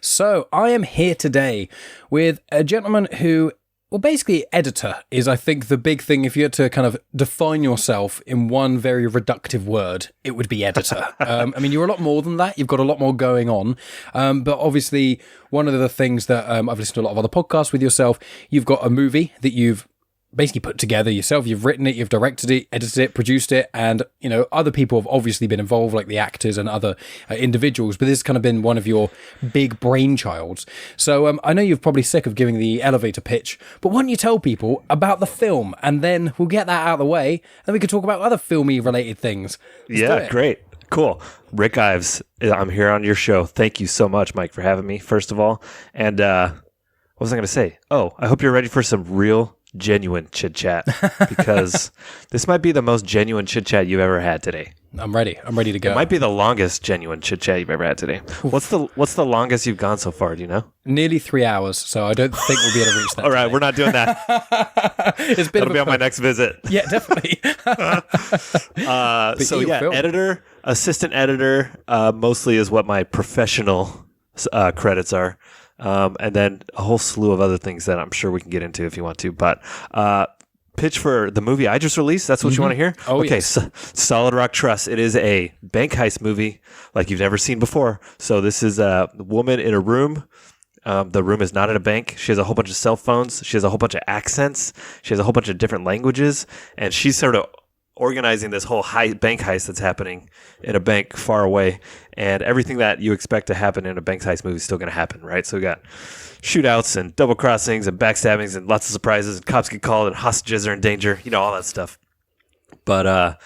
So I am here today with a gentleman who, well, basically editor is, I think, the big thing. If you had to kind of define yourself in one very reductive word, it would be editor. I mean, you're a lot more than that. You've got a lot more going on. But obviously, one of the things that I've listened to a lot of other podcasts with yourself, you've got a movie that you've basically put together yourself. You've written it, you've directed it, edited it, produced it, and other people have obviously been involved, like the actors and other individuals, but this has kind of been one of your big brainchilds. So I know you're probably sick of giving the elevator pitch, but why don't you tell people about the film, and then we'll get that out of the way, and then we can talk about other filmy related things. Yeah, great. Cool. Rick Ives, I'm here on your show. Thank you so much, Mike, for having me, first of all. And what was I going to say? Oh, I hope you're ready for some real genuine chit-chat, because this might be the most genuine chit-chat you've ever had today. I'm ready to go. It might be the longest genuine chit-chat you've ever had today. What's the longest you've gone so far, do you know? Nearly 3 hours, so I don't think we'll be able to reach that. All right, today. We're not doing that. That'll be on my next visit. Yeah, definitely. Editor, assistant editor, mostly is what my professional credits are. And then a whole slew of other things that I'm sure we can get into if you want to. But pitch for the movie I just released. That's what you want to hear? Oh, okay, yes. Solid Rock Trust. It is a bank heist movie like you've never seen before. So this is a woman in a room. The room is not at a bank. She has a whole bunch of cell phones. She has a whole bunch of accents. She has a whole bunch of different languages. And she's sort of organizing this whole bank heist that's happening in a bank far away, and everything that you expect to happen in a bank heist movie is still going to happen, right? So we got shootouts and double crossings and backstabbings and lots of surprises, and cops get called and hostages are in danger, all that stuff. But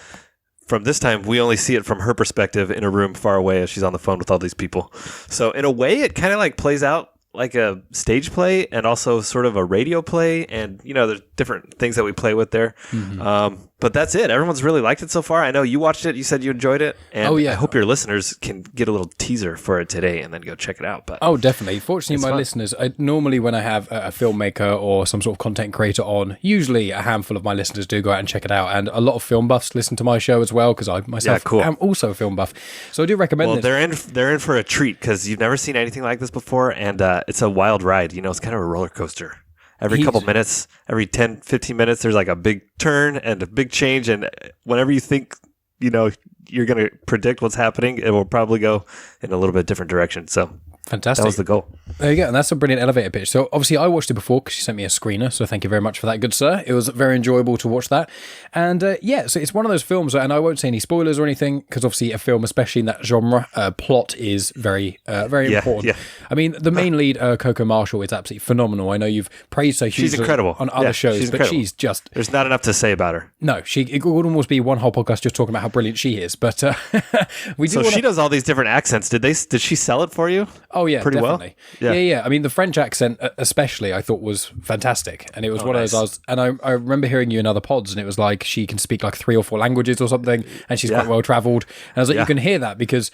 from this time, we only see it from her perspective in a room far away as she's on the phone with all these people. So in a way, it kind of like plays out like a stage play and also sort of a radio play, and there's different things that we play with there. Mm-hmm. But that's it. Everyone's really liked it so far. I know you watched it. You said you enjoyed it. And I hope your listeners can get a little teaser for it today and then go check it out. But definitely. Fortunately, my listeners, normally when I have a filmmaker or some sort of content creator on, usually a handful of my listeners do go out and check it out. And a lot of film buffs listen to my show as well, because I myself am also a film buff. So I do recommend this. Well, they're in for a treat, because you've never seen anything like this before. And it's a wild ride. It's kind of a roller coaster. Every couple minutes, every 10, 15 minutes, there's like a big turn and a big change. And whenever you think, you're going to predict what's happening, it will probably go in a little bit different direction. So fantastic. That was the goal. There you go. And that's a brilliant elevator pitch. So obviously I watched it before because you sent me a screener. So thank you very much for that, good sir. It was very enjoyable to watch that. And so it's one of those films, and I won't say any spoilers or anything, because obviously a film, especially in that genre, plot is very important. Yeah. I mean, the main lead, Coco Marshall, is absolutely phenomenal. I know you've praised her hugely. She's incredible on other shows, she's but incredible. she's just... There's not enough to say about her. No, it would almost be one whole podcast just talking about how brilliant she is. But she does all these different accents. Did she sell it for you? Oh yeah, pretty definitely. Well. Yeah. I mean, the French accent, especially, I thought was fantastic, and it was one of those. I remember hearing you in other pods, and it was like she can speak like 3 or 4 languages or something, and she's quite well traveled. And I was like, you can hear that, because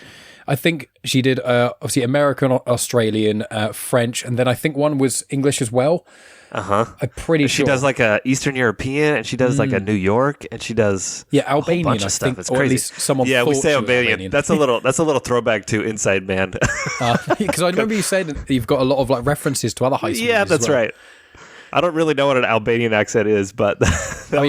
I think she did obviously American, Australian, French, and then I think one was English as well. I'm pretty sure. She does like a Eastern European, and she does like a New York, and she does Albanian, a whole bunch of stuff. It's crazy. Or at least someone we say Albanian. That's a little throwback to Inside Man. Because I remember you said that you've got a lot of like references to other heist movies. Yeah, that's right. I don't really know what an Albanian accent is, but I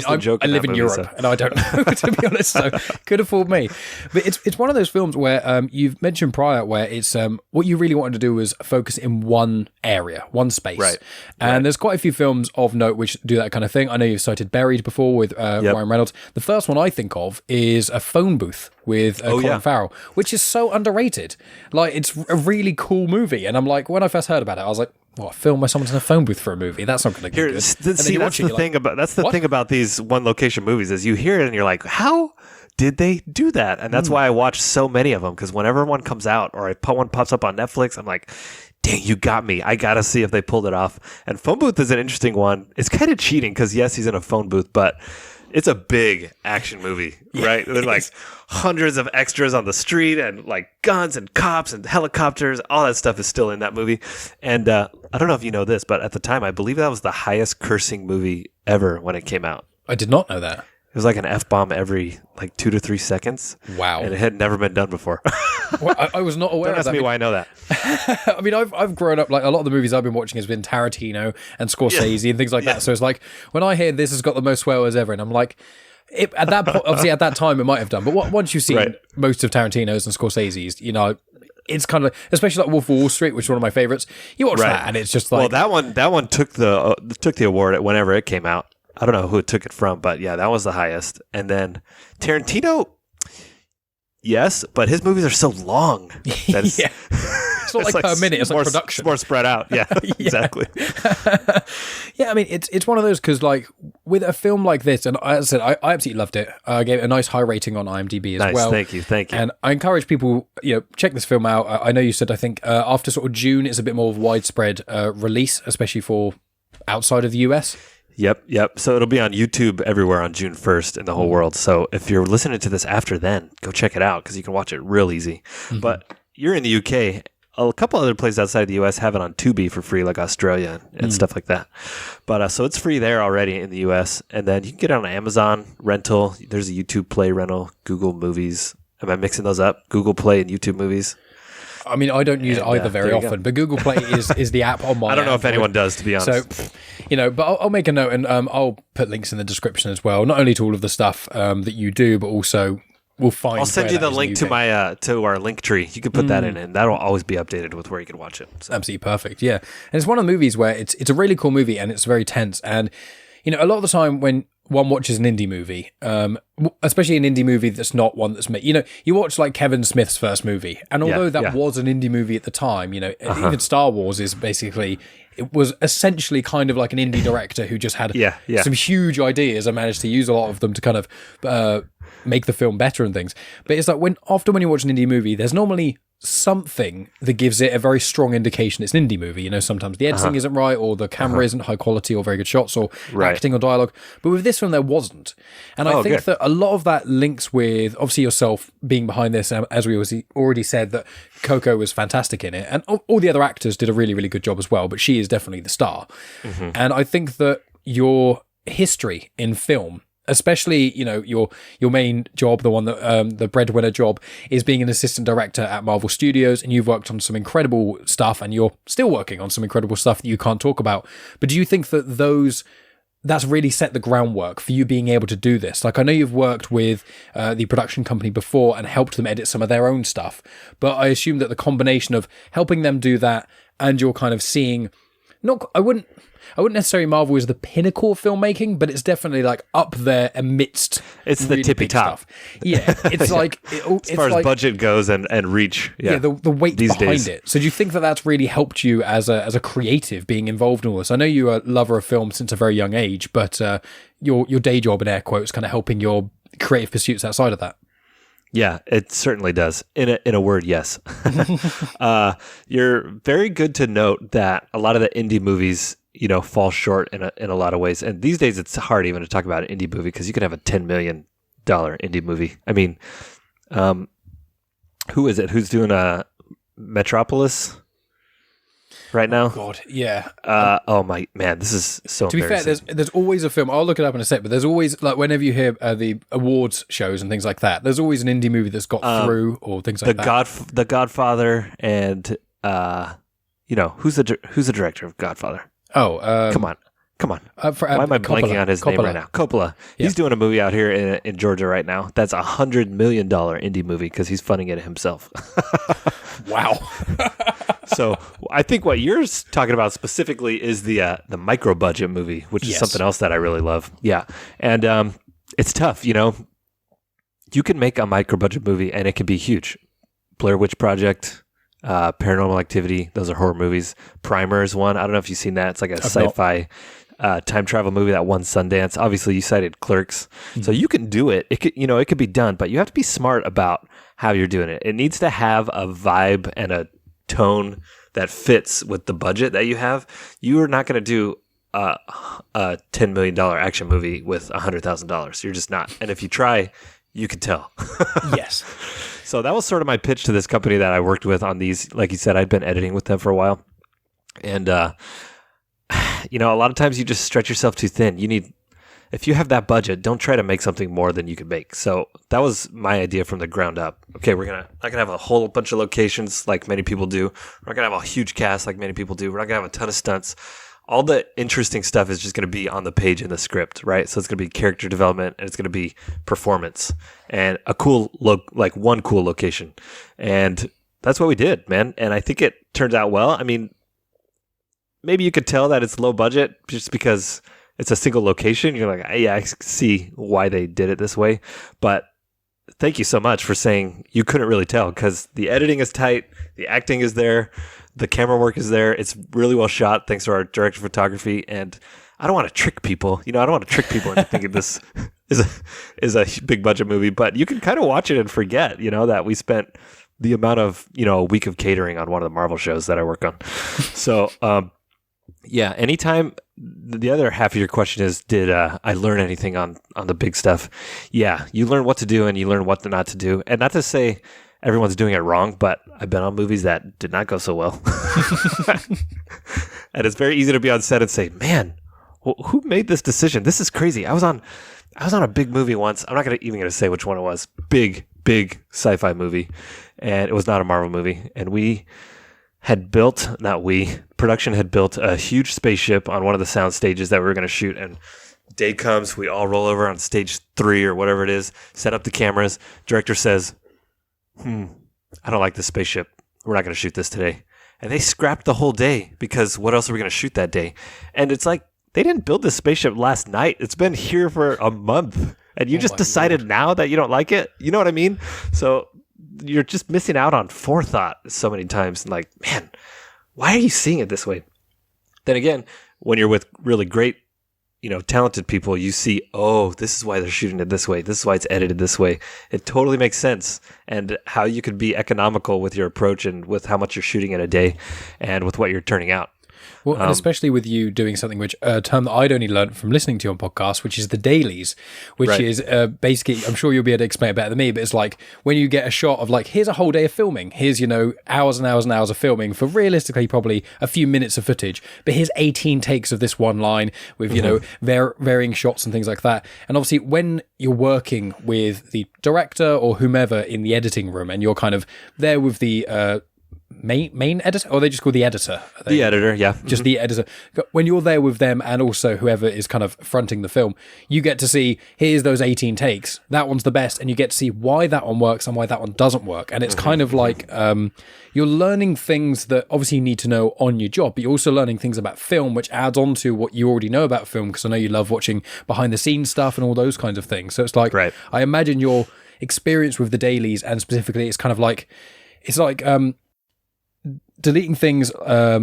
live in Europe, and I don't know, to be honest, so could have fooled me. But it's one of those films where you've mentioned prior, where it's what you really wanted to do was focus in one area, one space. Right. And there's quite a few films of note which do that kind of thing. I know you've cited Buried before with Ryan Reynolds. The first one I think of is A Phone Booth with Colin Farrell, which is so underrated. Like, it's a really cool movie, and I'm like, when I first heard about it, I was like, what, a film where someone's in a phone booth for a movie? That's not going to get good. That's the thing about these one location movies, is you hear it and you're like, how did they do that? And that's why I watch so many of them, because whenever one comes out or one pops up on Netflix, I'm like, dang, you got me. I got to see if they pulled it off. And Phone Booth is an interesting one. It's kind of cheating, because yes, he's in a phone booth, but it's a big action movie, right? There's like hundreds of extras on the street, and like guns and cops and helicopters. All that stuff is still in that movie. And I don't know if you know this, but at the time, I believe that was the highest cursing movie ever when it came out. I did not know that. It was like an F-bomb every like 2 to 3 seconds. Wow. And it had never been done before. Well, I was not aware Don't of ask that. me why I know that. I mean, I've grown up, like, a lot of the movies I've been watching has been Tarantino and Scorsese and things like that. So it's like, when I hear this has got the most swear words ever, and I'm like, at that point, obviously at that time it might have done, but once you've seen most of Tarantino's and Scorsese's, you know, it's kind of, especially like Wolf of Wall Street, which is one of my favorites. You watch that, and it's just like, well, that one took the award whenever it came out. I don't know who it took it from, but yeah, that was the highest. And then Tarantino, yes, but his movies are so long. That's, yeah. It's not like per minute, it's like production. It's more spread out. Yeah, exactly. Yeah, I mean, it's one of those, because like with a film like this, and as I said, I absolutely loved it. I gave it a nice high rating on IMDb as well. Thank you. And I encourage people, you know, check this film out. I know you said, I think after sort of June, it's a bit more of a widespread release, especially for outside of the US. Yep. So it'll be on YouTube everywhere on June 1st in the whole world. So if you're listening to this after then, go check it out because you can watch it real easy. Mm-hmm. But you're in the UK. A couple other places outside the US have it on Tubi for free, like Australia and stuff like that. But so it's free there already in the US. And then you can get it on Amazon rental. There's a YouTube Play rental, Google Movies. Am I mixing those up? Google Play and YouTube Movies? I mean, I don't use it either very often, but Google Play is the app on my I don't know Android. if anyone does, to be honest. So, you know, but I'll make a note, and I'll put links in the description as well, not only to all of the stuff that you do, but also we'll find. I'll send you the link to my to our link tree. You can put that in, and that'll always be updated with where you can watch it. So. Absolutely perfect, yeah. And it's one of the movies where it's a really cool movie, and it's very tense. And, you know, a lot of the time when one watches an indie movie, especially an indie movie that's not one that's made, you know, you watch like Kevin Smith's first movie, and although that was an indie movie at the time, you know, even Star Wars is basically, it was essentially kind of like an indie director who just had some huge ideas and managed to use a lot of them to kind of make the film better and things. But it's like when you watch an indie movie, there's normally something that gives it a very strong indication it's an indie movie. You know, sometimes the editing isn't right, or the camera isn't high quality, or very good shots, or acting or dialogue. But with this one, there wasn't. And I think that a lot of that links with, obviously, yourself being behind this, as we already said, that Coco was fantastic in it, and all the other actors did a really, really good job as well, but she is definitely the star. Mm-hmm. And I think that your history in film, especially, you know, your main job, the one that the breadwinner job, is being an assistant director at Marvel Studios, and you've worked on some incredible stuff, and you're still working on some incredible stuff that you can't talk about. But do you think that that's really set the groundwork for you being able to do this? Like, I know you've worked with the production company before and helped them edit some of their own stuff, but I assume that the combination of helping them do that and you're kind of seeing, I wouldn't necessarily marvel as the pinnacle of filmmaking, but it's definitely like up there amidst. It's really the tippy top. Stuff. Yeah, it's like as far as budget goes and reach. Yeah, the weight these behind days. it. So do you think that that's really helped you as a creative being involved in all this? I know you're a lover of film since a very young age, but your day job, in air quotes, kind of helping your creative pursuits outside of that. Yeah, it certainly does. In a word, yes. You're very good to note that a lot of the indie movies, you know, fall short in a lot of ways. And these days, it's hard even to talk about an indie movie because you can have a $10 million indie movie. I mean, who is it? Who's doing a Metropolis right now? Oh, God, yeah. Oh my man, this is so. To be fair, there's always a film. I'll look it up in a sec, but there's always, like, whenever you hear the awards shows and things like that, there's always an indie movie that's got through or things like that. The Godfather, and you know, who's the director of Godfather? Oh, come on. Why am I blanking on his name right now? Coppola. Yeah. He's doing a movie out here in Georgia right now. That's a $100 million indie movie because he's funding it himself. Wow. So I think what you're talking about specifically is the micro budget movie, which is something else that I really love. Yeah, and it's tough. You know, you can make a micro budget movie and it can be huge. Blair Witch Project. Paranormal Activity, those are horror movies. Primer is one. I don't know if you've seen that. It's like a sci-fi time travel movie that won Sundance. Obviously, you cited Clerks, so you can do it. It could be done, but you have to be smart about how you're doing it. It needs to have a vibe and a tone that fits with the budget that you have. You are not going to do a $10 million action movie with $100,000. You're just not. And if you try, you can tell. Yes. So that was sort of my pitch to this company that I worked with on these. Like you said, I'd been editing with them for a while. And, you know, a lot of times you just stretch yourself too thin. You need, if you have that budget, don't try to make something more than you could make. So that was my idea from the ground up. Okay, we're not gonna have a whole bunch of locations like many people do. We're not gonna have a huge cast like many people do. We're not gonna have a ton of stunts. All the interesting stuff is just going to be on the page in the script, right? So it's going to be character development and it's going to be performance and a cool one cool location. And that's what we did, man. And I think it turns out well. I mean, maybe you could tell that it's low budget just because it's a single location. You're like, yeah, I see why they did it this way. But thank you so much for saying you couldn't really tell, because the editing is tight, the acting is there, the camera work is there. It's really well shot thanks to our director of photography. And I don't want to trick people. I don't want to trick people into thinking this is a big budget movie. But you can kind of watch it and forget, that we spent the amount of, a week of catering on one of the Marvel shows that I work on. So, yeah, anytime. The other half of your question is, did I learn anything on the big stuff? Yeah, you learn what to do and you learn what not to do. And not to say everyone's doing it wrong, but I've been on movies that did not go so well. And it's very easy to be on set and say, man, who made this decision? This is crazy. I was on a big movie once. I'm not even going to say which one it was. Big sci-fi movie. And it was not a Marvel movie. And production had built a huge spaceship on one of the sound stages that we were going to shoot. And day comes, we all roll over on stage 3 or whatever it is, set up the cameras. Director says, I don't like this spaceship. We're not going to shoot this today. And they scrapped the whole day because what else are we going to shoot that day? And it's like, they didn't build this spaceship last night. It's been here for a month. And you just decided now that you don't like it? You know what I mean? So you're just missing out on forethought so many times. And like, man, why are you seeing it this way? Then again, when you're with really great, talented people, you see, oh, this is why they're shooting it this way. This is why it's edited this way. It totally makes sense. And how you could be economical with your approach and with how much you're shooting in a day and with what you're turning out. Well, and especially with you doing something which a term that I'd only learned from listening to you on podcasts, which is the dailies, which right. is basically, I'm sure you'll be able to explain it better than me, but it's like when you get a shot of like, here's a whole day of filming. Here's, hours and hours and hours of filming for realistically probably a few minutes of footage. But here's 18 takes of this one line with, varying shots and things like that. And obviously when you're working with the director or whomever in the editing room and you're kind of there with the main editor, or they just call the editor? The editor, yeah. Just the editor. When you're there with them and also whoever is kind of fronting the film, you get to see, here's those 18 takes. That one's the best. And you get to see why that one works and why that one doesn't work. And it's kind of like you're learning things that obviously you need to know on your job, but you're also learning things about film, which adds on to what you already know about film, because I know you love watching behind the scenes stuff and all those kinds of things. So it's like, right. I imagine your experience with the dailies, and specifically it's kind of like, deleting things, I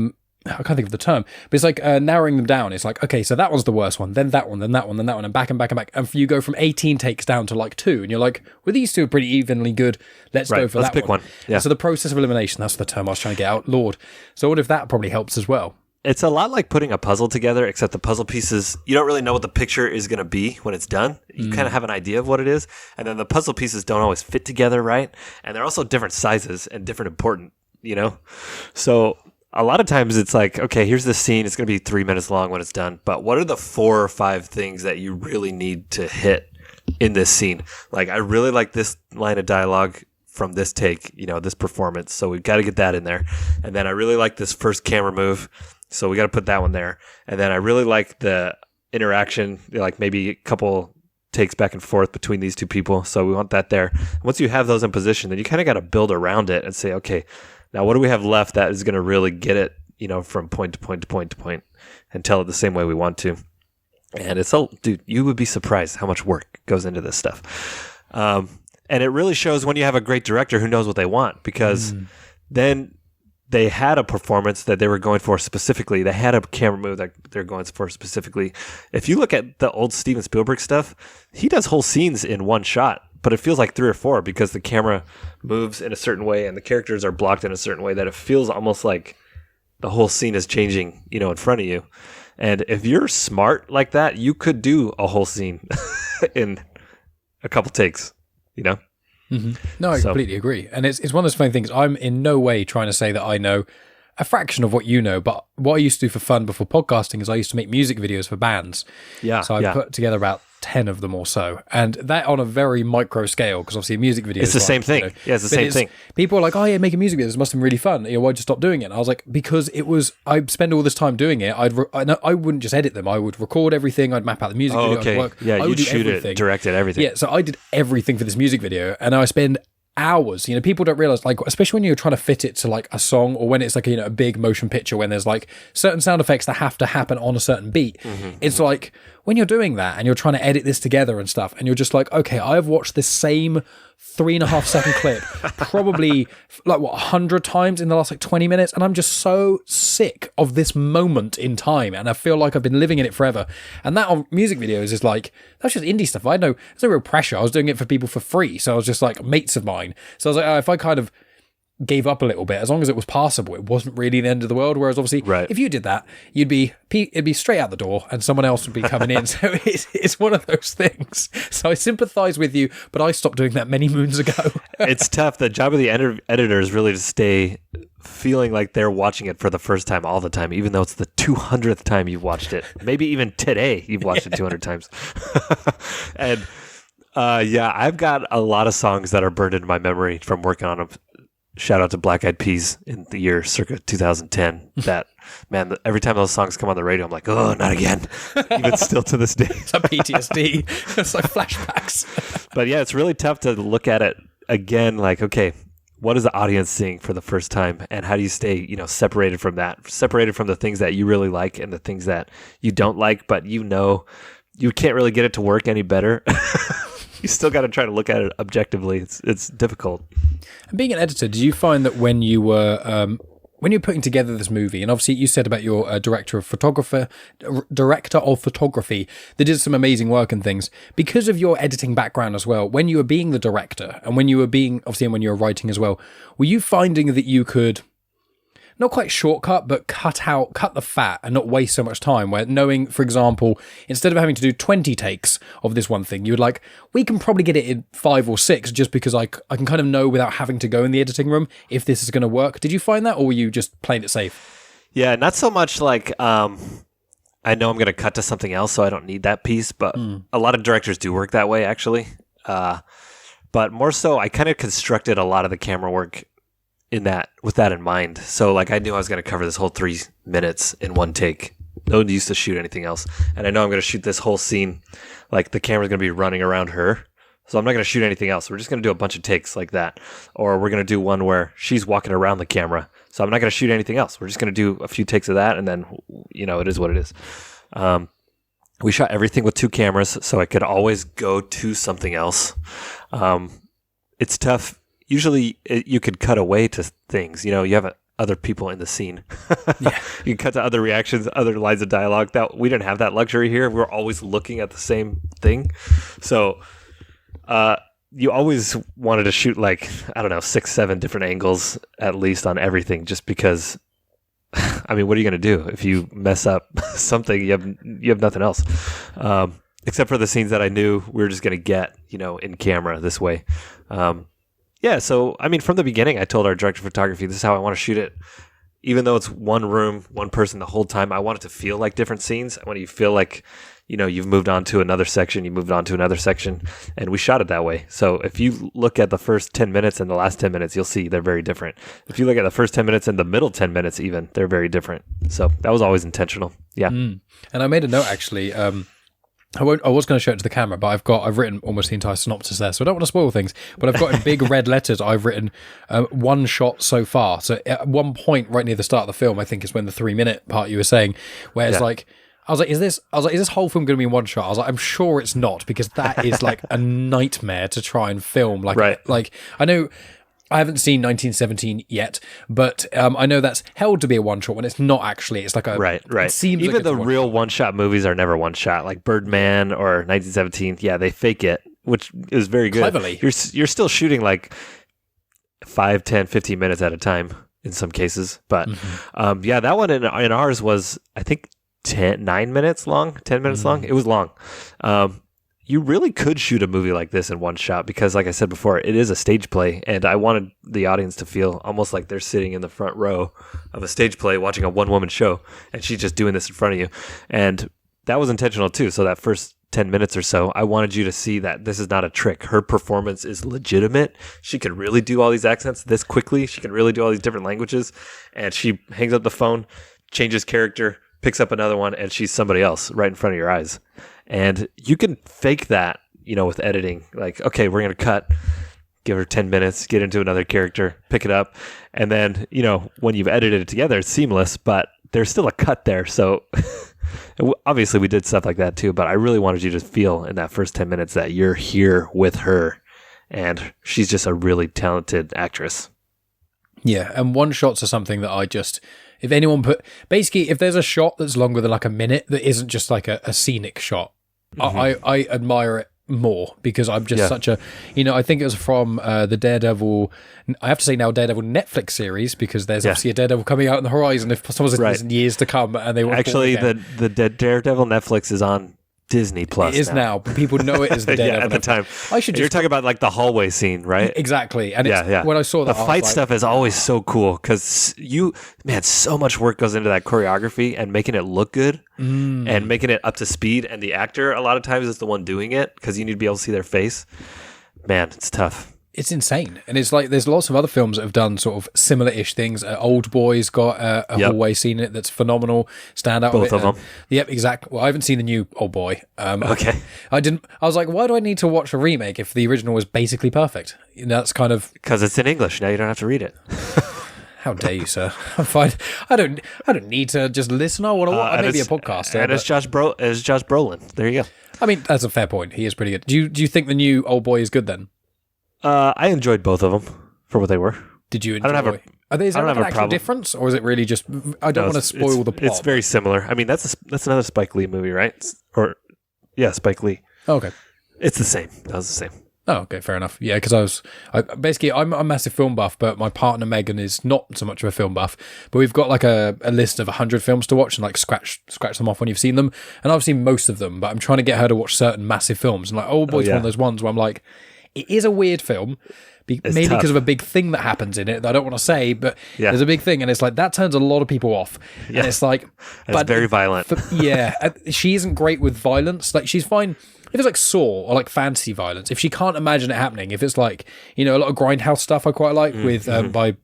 can't think of the term, but it's like narrowing them down. It's like, okay, so that one's the worst one, then that one, then that one, then that one, and back and back and back. And you go from 18 takes down to like 2, and you're like, well, these two are pretty evenly good. Let's go for that one. Let's pick one. Yeah. So the process of elimination, that's the term I was trying to get out. Lord. So what if that probably helps as well? It's a lot like putting a puzzle together, except the puzzle pieces, you don't really know what the picture is going to be when it's done. You kind of have an idea of what it is. And then the puzzle pieces don't always fit together, right? And they're also different sizes and different important. So a lot of times it's like, okay, here's the scene. It's going to be 3 minutes long when it's done. But what are the 4 or 5 things that you really need to hit in this scene? Like, I really like this line of dialogue from this take, this performance. So we've got to get that in there. And then I really like this first camera move. So we got to put that one there. And then I really like the interaction, like maybe a couple takes back and forth between these two people. So we want that there. Once you have those in position, then you kind of got to build around it and say, okay, now what do we have left that is going to really get it, from point to point to point to point and tell it the same way we want to. And dude, you would be surprised how much work goes into this stuff. And it really shows when you have a great director who knows what they want, because then they had a performance that they were going for specifically. They had a camera move that they're going for specifically. If you look at the old Steven Spielberg stuff, he does whole scenes in one shot, but it feels like 3 or 4 because the camera moves in a certain way and the characters are blocked in a certain way that it feels almost like the whole scene is changing, in front of you. And if you're smart like that, you could do a whole scene in a couple takes, Mm-hmm. No, I completely agree. And it's one of those funny things. I'm in no way trying to say that I know a fraction of what you know, but what I used to do for fun before podcasting is I used to make music videos for bands. Yeah. So I put together about 10 of them or so, and that on a very micro scale, because obviously a music video it's the same thing. Yeah, it's the same thing. People are like, oh yeah, making music videos must have been really fun. Why'd you stop doing it? And I was like, because I'd spend all this time doing it. I wouldn't just edit them. I would record everything. I'd map out the music video. Okay. I'd work. Yeah, you'd shoot it, direct it, everything. Yeah, so I did everything for this music video, and I spend hours. People don't realize, like, especially when you're trying to fit it to like a song, or when it's like a big motion picture, when there's like certain sound effects that have to happen on a certain beat. It's like when you're doing that and you're trying to edit this together and stuff, and you're just like, okay, I've watched this same 3.5 second clip probably like 100 times in the last like 20 minutes, and I'm just so sick of this moment in time, and I feel like I've been living in it forever. And that on music videos is like, that's just indie stuff. I know there's no real pressure. I was doing it for people for free, so I was just like mates of mine. So I was like, if I kind of gave up a little bit, as long as it was passable, it wasn't really the end of the world. Whereas obviously, if you did that, it'd be straight out the door, and someone else would be coming in. So it's one of those things. So I sympathise with you, but I stopped doing that many moons ago. It's tough. The job of the editor is really to stay feeling like they're watching it for the first time all the time, even though it's the 200th time you've watched it. Maybe even today you've watched it 200 times. And I've got a lot of songs that are burned into my memory from working on them. Shout out to Black Eyed Peas in the year circa 2010. That, man, every time those songs come on the radio, I'm like, oh, not again. Even still to this day. It's like PTSD. It's like flashbacks. But yeah, it's really tough to look at it again, like, okay, what is the audience seeing for the first time? And how do you stay, separated from that? Separated from the things that you really like and the things that you don't like, but you can't really get it to work any better. You still got to try to look at it objectively. It's difficult. And being an editor, did you find that when you were putting together this movie, and obviously you said about your director of photography, they did some amazing work and things, because of your editing background as well, when you were being the director and when you were writing as well, were you finding that you could not quite shortcut, but cut the fat and not waste so much time, where knowing, for example, instead of having to do 20 takes of this one thing, you would like, we can probably get it in 5 or 6 just because I can kind of know without having to go in the editing room if this is going to work. Did you find that, or were you just playing it safe? Yeah, not so much like, I know I'm going to cut to something else, so I don't need that piece, but a lot of directors do work that way, actually. But more so, I kind of constructed a lot of the camera work with that in mind. So like I knew I was going to cover this whole 3 minutes in one take. No one used to shoot anything else. And I know I'm going to shoot this whole scene. Like the camera's going to be running around her. So I'm not going to shoot anything else. We're just going to do a bunch of takes like that. Or we're going to do one where she's walking around the camera. So I'm not going to shoot anything else. We're just going to do a few takes of that. And then, it is what it is. We shot everything with 2 cameras, so I could always go to something else. It's tough. Usually you could cut away to things. You have other people in the scene. Yeah. You can cut to other reactions, other lines of dialogue. That we didn't have that luxury here. We're always looking at the same thing. So you always wanted to shoot 6, 7 different angles at least on everything, just because, I mean, what are you going to do if you mess up something? You have nothing else. Except for the scenes that I knew we were just going to get, in camera this way. Yeah, so, I mean, from the beginning, I told our director of photography, this is how I want to shoot it. Even though it's one room, one person the whole time, I want it to feel like different scenes. I want you to feel like, you've moved on to another section, and we shot it that way. So if you look at the first 10 minutes and the last 10 minutes, you'll see they're very different. If you look at the first 10 minutes and the middle 10 minutes even, they're very different. So that was always intentional. Yeah. And I made a note, actually, I was going to show it to the camera, but I've written almost the entire synopsis there, so I don't want to spoil things. But I've got in big red letters, I've written 1 shot so far. So at one point, right near the start of the film, I think is when the 3-minute part you were saying, where it's like, I was like, is this whole film going to be in 1 shot? I was like, I'm sure it's not, because that is like a nightmare to try and film. Like I know. I haven't seen 1917 yet, but I know that's held to be a 1 shot when it's not actually. It's like a right. It seems even like the real 1 shot movies are never 1 shot, like Birdman or 1917. Yeah, they fake it, which is very good. Cleverly, you're still shooting like 5, 10, 15 minutes at a time in some cases, but that one in ours was I think 9 minutes long, 10 minutes long. It was long. you really could shoot a movie like this in one shot because, like I said before, it is a stage play, and I wanted the audience to feel almost like they're sitting in the front row of a stage play watching a one-woman show, and she's just doing this in front of you. And that was intentional too. So that first 10 minutes or so, I wanted you to see that this is not a trick. Her performance is legitimate. She could really do all these accents this quickly. She can really do all these different languages. And she hangs up the phone, changes character, picks up another one, and she's somebody else right in front of your eyes. And you can fake that, with editing. Like, okay, we're going to cut, give her 10 minutes, get into another character, pick it up. And then, when you've edited it together, it's seamless, but there's still a cut there. So obviously we did stuff like that too, but I really wanted you to feel in that first 10 minutes that you're here with her and she's just a really talented actress. Yeah, and one shots are something that if there's a shot that's longer than like a minute that isn't just like a scenic shot, I admire it more because I'm just such a, I think it was from the Daredevil, I have to say now Daredevil Netflix series because there's obviously a Daredevil coming out on the horizon if someone's in years to come and they want actually the Daredevil Netflix is on Disney Plus. It is now, but people know it as the Daredevil. At the time. You're talking about like the hallway scene, right? Exactly. And when I saw that, the fight stuff is always so cool because so much work goes into that choreography and making it look good and making it up to speed. And the actor, a lot of times, is the one doing it because you need to be able to see their face. Man, it's tough. It's insane. And it's like there's lots of other films that have done sort of similar-ish things. Old Boy's got a hallway scene in it that's phenomenal. Stand out. Both of them. Yep, exactly. Well, I haven't seen the new Old Boy. Okay. I was like, why do I need to watch a remake if the original was basically perfect? That's kind of... Because it's in English. Now you don't have to read it. How dare you, sir? I'm fine. I don't need to just listen. I want to watch maybe a podcast. And it's Josh Brolin. There you go. I mean, that's a fair point. He is pretty good. Do you think the new Old Boy is good then? I enjoyed both of them for what they were. Did you enjoy? Is there an actual difference, or is it really just? I don't want to spoil the plot. It's very similar. I mean, that's another Spike Lee movie, right? Spike Lee. Oh, okay. It's the same. That was the same. Oh, okay, fair enough. Yeah, because I'm a massive film buff, but my partner Megan is not so much of a film buff. But we've got like a list of 100 films to watch and like scratch them off when you've seen them. And I've seen most of them, but I'm trying to get her to watch certain massive films. And like Old Boy's one of those ones where I'm like, it is a weird film, maybe because of a big thing that happens in it that I don't want to say, but there's a big thing, and it's like that turns a lot of people off. Yeah. And it's like, it's very violent. She isn't great with violence. Like she's fine if it's like Saw or like fantasy violence. If she can't imagine it happening, if it's like a lot of grindhouse stuff I quite like with by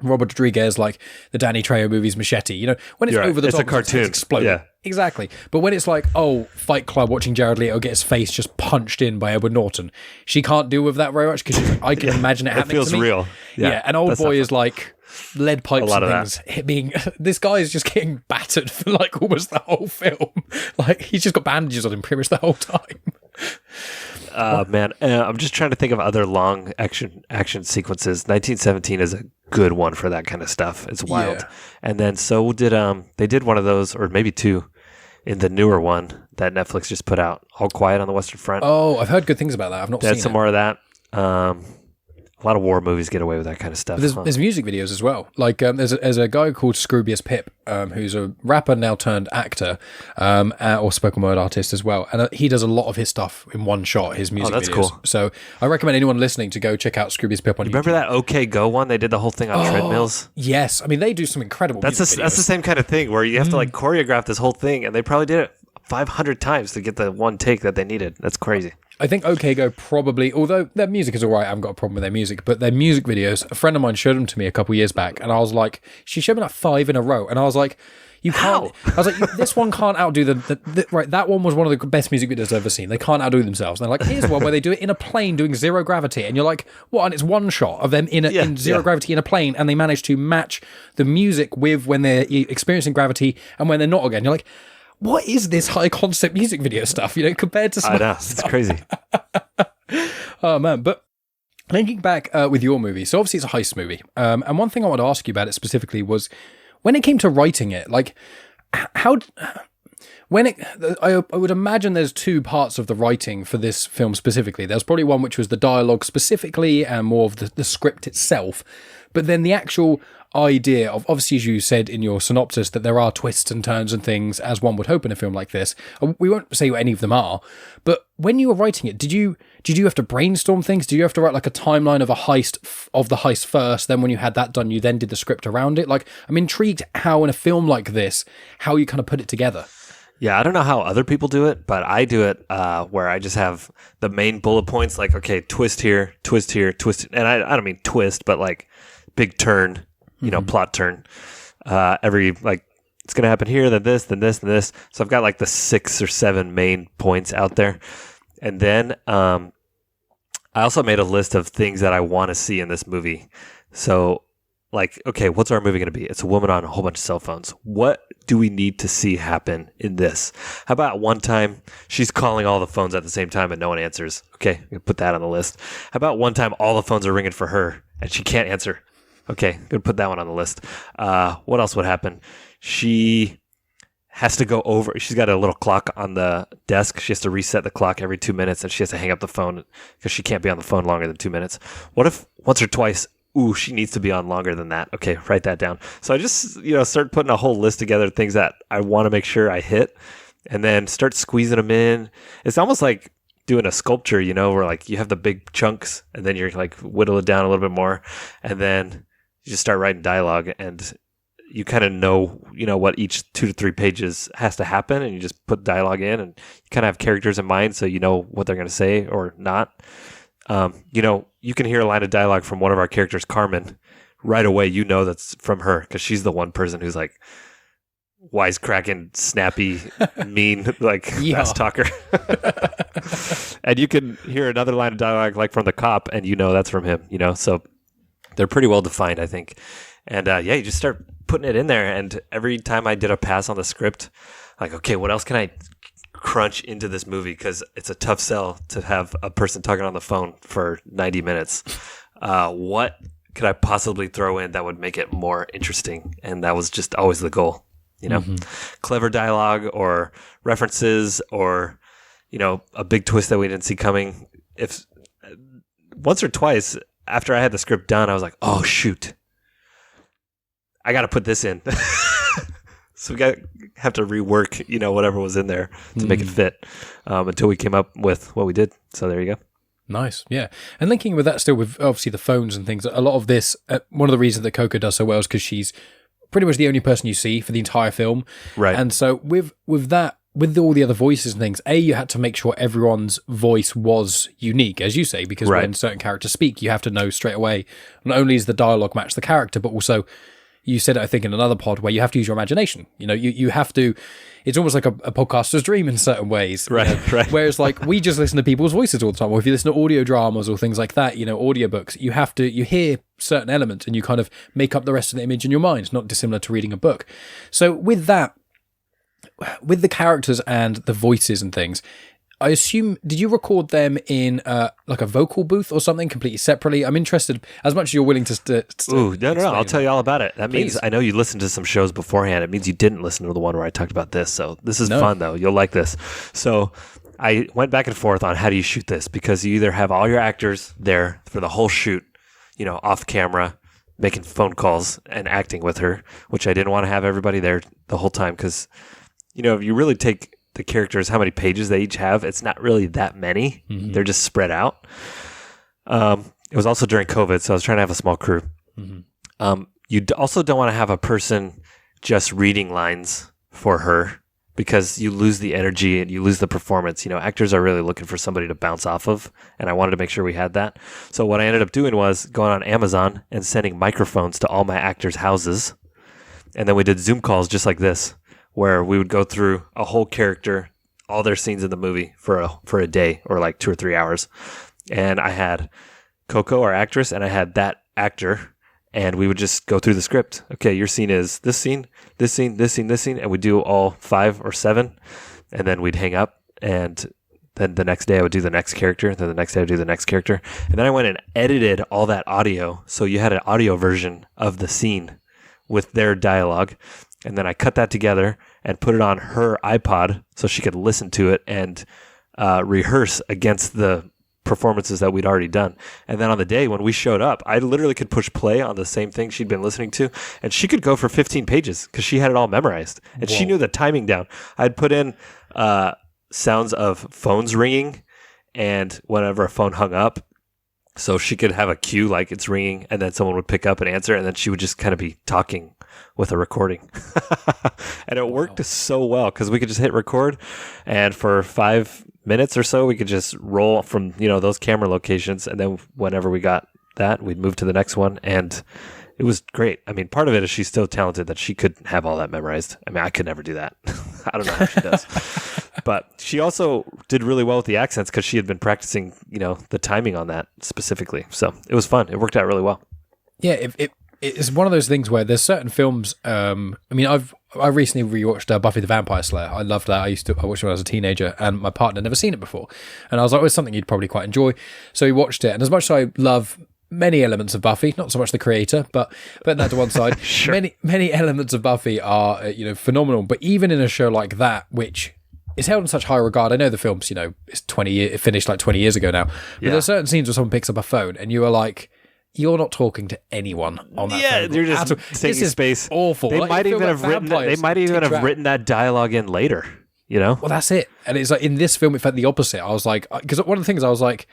Robert Rodriguez, like the Danny Trejo movies, Machete. When it's over the top, it's a cartoon. It's exploding. Yeah. Exactly. But when it's like, Fight Club, watching Jared Leto get his face just punched in by Edward Norton, she can't deal with that very much because I can imagine it happening. It feels to me. real. Yeah. And Old Boy is like lead pipes and things being. This guy is just getting battered for like almost the whole film. Like he's just got bandages on him pretty much the whole time. Man, I'm just trying to think of other long action sequences. 1917 is a good one for that kind of stuff. It's wild. Yeah. And then so did they did one of those, or maybe two, in the newer one that Netflix just put out, All Quiet on the Western Front. Oh, I've heard good things about that. I've not seen it. Some more of that. A lot of war movies get away with that kind of stuff. There's music videos as well. Like there's a guy called Scroobius Pip, who's a rapper now turned actor, or spoken word artist as well. And he does a lot of his stuff in one shot. His music videos. Cool. So I recommend anyone listening to go check out Scroobius Pip on YouTube. Remember that OK Go one? They did the whole thing on treadmills. Yes, I mean they do some incredible. That's the same kind of thing where you have to like choreograph this whole thing, and they probably did it 500 times to get the one take that they needed. That's crazy. I think OK Go probably, although their music is all right, I haven't got a problem with their music, but their music videos, a friend of mine showed them to me a couple years back, and I was like, she showed me like 5 in a row, and I was like, you can't, I was like, this one can't outdo right, that one was one of the best music videos I've ever seen. They can't outdo themselves. And they're like, here's one where they do it in a plane doing zero gravity, and you're like, what? And it's one shot of them in zero gravity in a plane, and they manage to match the music with when they're experiencing gravity and when they're not again. You're like, what is this high concept music video stuff, compared to some I know, it's crazy. Oh man, but linking back with your movie, so obviously it's a heist movie, and one thing I want to ask you about it specifically was when it came to writing it, like I would imagine there's 2 parts of the writing for this film specifically. There's probably one which was the dialogue specifically and more of the script itself, but then the actual idea of, obviously, as you said in your synopsis, that there are twists and turns and things as one would hope in a film like this. We won't say what any of them are, but when you were writing it, did you have to brainstorm things? Did you have to write like a timeline of the heist first? Then when you had that done, you then did the script around it. Like, I'm intrigued how in a film like this, how you kind of put it together. Yeah, I don't know how other people do it, but I do it where I just have the main bullet points, like, okay, twist here, twist here, twist. And I don't mean twist, but like big turn, plot turn. Every, like, it's going to happen here, then this, then this, then this. So I've got like the 6 or 7 main points out there. And then I also made a list of things that I want to see in this movie. So, like, okay, what's our movie going to be? It's a woman on a whole bunch of cell phones. What do we need to see happen in this? How about one time she's calling all the phones at the same time and no one answers? Okay, I'm going to put that on the list. How about one time all the phones are ringing for her and she can't answer? Okay, I'm going to put that one on the list. What else would happen? She has to go over. She's got a little clock on the desk. She has to reset the clock every 2 minutes and she has to hang up the phone because she can't be on the phone longer than 2 minutes. What if once or twice, ooh, she needs to be on longer than that? Okay, write that down. So I just, start putting a whole list together, things that I want to make sure I hit, and then start squeezing them in. It's almost like doing a sculpture, where like you have the big chunks, and then you're like whittle it down a little bit more, and then you just start writing dialogue, and you kind of know, what each 2 to 3 pages has to happen, and you just put dialogue in, and you kind of have characters in mind, so you know what they're going to say or not. You can hear a line of dialogue from one of our characters, Carmen, right away. That's from her because she's the one person who's like wisecracking, snappy, mean, like fast talker. And you can hear another line of dialogue like from the cop, and that's from him. So they're pretty well defined, I think. And you just start putting it in there. And every time I did a pass on the script, like, okay, what else can I crunch into this movie, because it's a tough sell to have a person talking on the phone for 90 minutes. What could I possibly throw in that would make it more interesting? And that was just always the goal, clever dialogue or references or, a big twist that we didn't see coming. If once or twice after I had the script done, I was like, oh, shoot, I got to put this in. So we have to rework, whatever was in there to make it fit until we came up with what we did. So there you go. Nice, yeah. And linking with that still with obviously the phones and things, a lot of this, one of the reasons that Coco does so well is because she's pretty much the only person you see for the entire film. Right. And so with that, with all the other voices and things, you had to make sure everyone's voice was unique, as you say, because when certain characters speak, you have to know straight away, not only is the dialogue match the character, but also, you said it, I think, in another pod, where you have to use your imagination. You have to, it's almost like a podcaster's dream in certain ways. Right, right. Whereas, like, we just listen to people's voices all the time. Or if you listen to audio dramas or things like that, audiobooks, you hear certain elements and you kind of make up the rest of the image in your mind, not dissimilar to reading a book. So with that, with the characters and the voices and things, I assume, did you record them in like a vocal booth or something completely separately? I'm interested, as much as you're willing to Ooh, no. I'll tell you all about it. That means, I know you listened to some shows beforehand. It means you didn't listen to the one where I talked about this. So this is fun, though. You'll like this. So I went back and forth on how do you shoot this, because you either have all your actors there for the whole shoot, off camera, making phone calls and acting with her, which I didn't want to have everybody there the whole time because, if you really take the characters, how many pages they each have, it's not really that many. Mm-hmm. They're just spread out. It was also during COVID, so I was trying to have a small crew. Mm-hmm. You also don't want to have a person just reading lines for her because you lose the energy and you lose the performance. Actors are really looking for somebody to bounce off of, and I wanted to make sure we had that. So what I ended up doing was going on Amazon and sending microphones to all my actors' houses, and then we did Zoom calls just like this, where we would go through a whole character, all their scenes in the movie for a day or like 2 or 3 hours. And I had Coco, our actress, and I had that actor, and we would just go through the script. Okay, your scene is this scene, this scene, this scene, this scene, and we'd do all 5 or 7, and then we'd hang up, and then the next day I would do the next character, then the next day I would do the next character. And then I went and edited all that audio, so you had an audio version of the scene with their dialogue. And then I cut that together and put it on her iPod so she could listen to it and rehearse against the performances that we'd already done. And then on the day when we showed up, I literally could push play on the same thing she'd been listening to, and she could go for 15 pages because she had it all memorized. And she knew the timing down. I'd put in sounds of phones ringing and whenever a phone hung up, so she could have a cue like it's ringing, and then someone would pick up and answer, and then she would just kind of be talking with a recording. And it worked so well because we could just hit record, and for 5 minutes or so, we could just roll from, those camera locations, and then whenever we got that, we'd move to the next one, and it was great. I mean, part of it is she's so talented that she could have all that memorized. I mean, I could never do that. I don't know how she does. But she also did really well with the accents because she had been practicing, the timing on that specifically. So it was fun. It worked out really well. Yeah, it's one of those things where there's certain films. I recently rewatched Buffy the Vampire Slayer. I loved that. I watched it when I was a teenager, and my partner had never seen it before. And I was like, it's something you'd probably quite enjoy. So we watched it. And as much as I love many elements of Buffy, not so much the creator, but putting that to one side, Sure. many elements of Buffy are phenomenal. But even in a show like that, which is held in such high regard, I know the film's it finished like 20 years ago now, but there are certain scenes where someone picks up a phone and you are like, you're not talking to anyone on that phone. Yeah, you're just taking space. Awful. They might even have written that dialogue in later. Well, that's it. And it's like in this film, it felt the opposite. I was like, because one of the things I was like,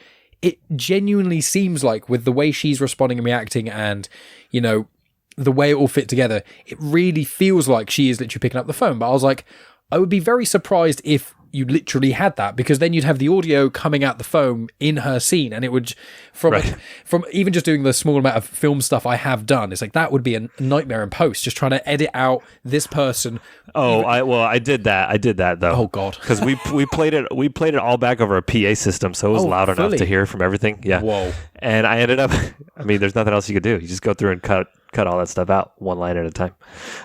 it genuinely seems like with the way she's responding and reacting and, the way it all fit together, it really feels like she is literally picking up the phone. But I was like, I would be very surprised if you literally had that, because then you'd have the audio coming out the phone in her scene, and it would from even just doing the small amount of film stuff I have done, it's like that would be a nightmare in post, just trying to edit out this person. I did that though. Oh god, because we played it all back over a PA system, so it was loud enough to hear from everything. Yeah. Whoa. And I ended up, I mean, there's nothing else you could do. You just go through and cut all that stuff out one line at a time.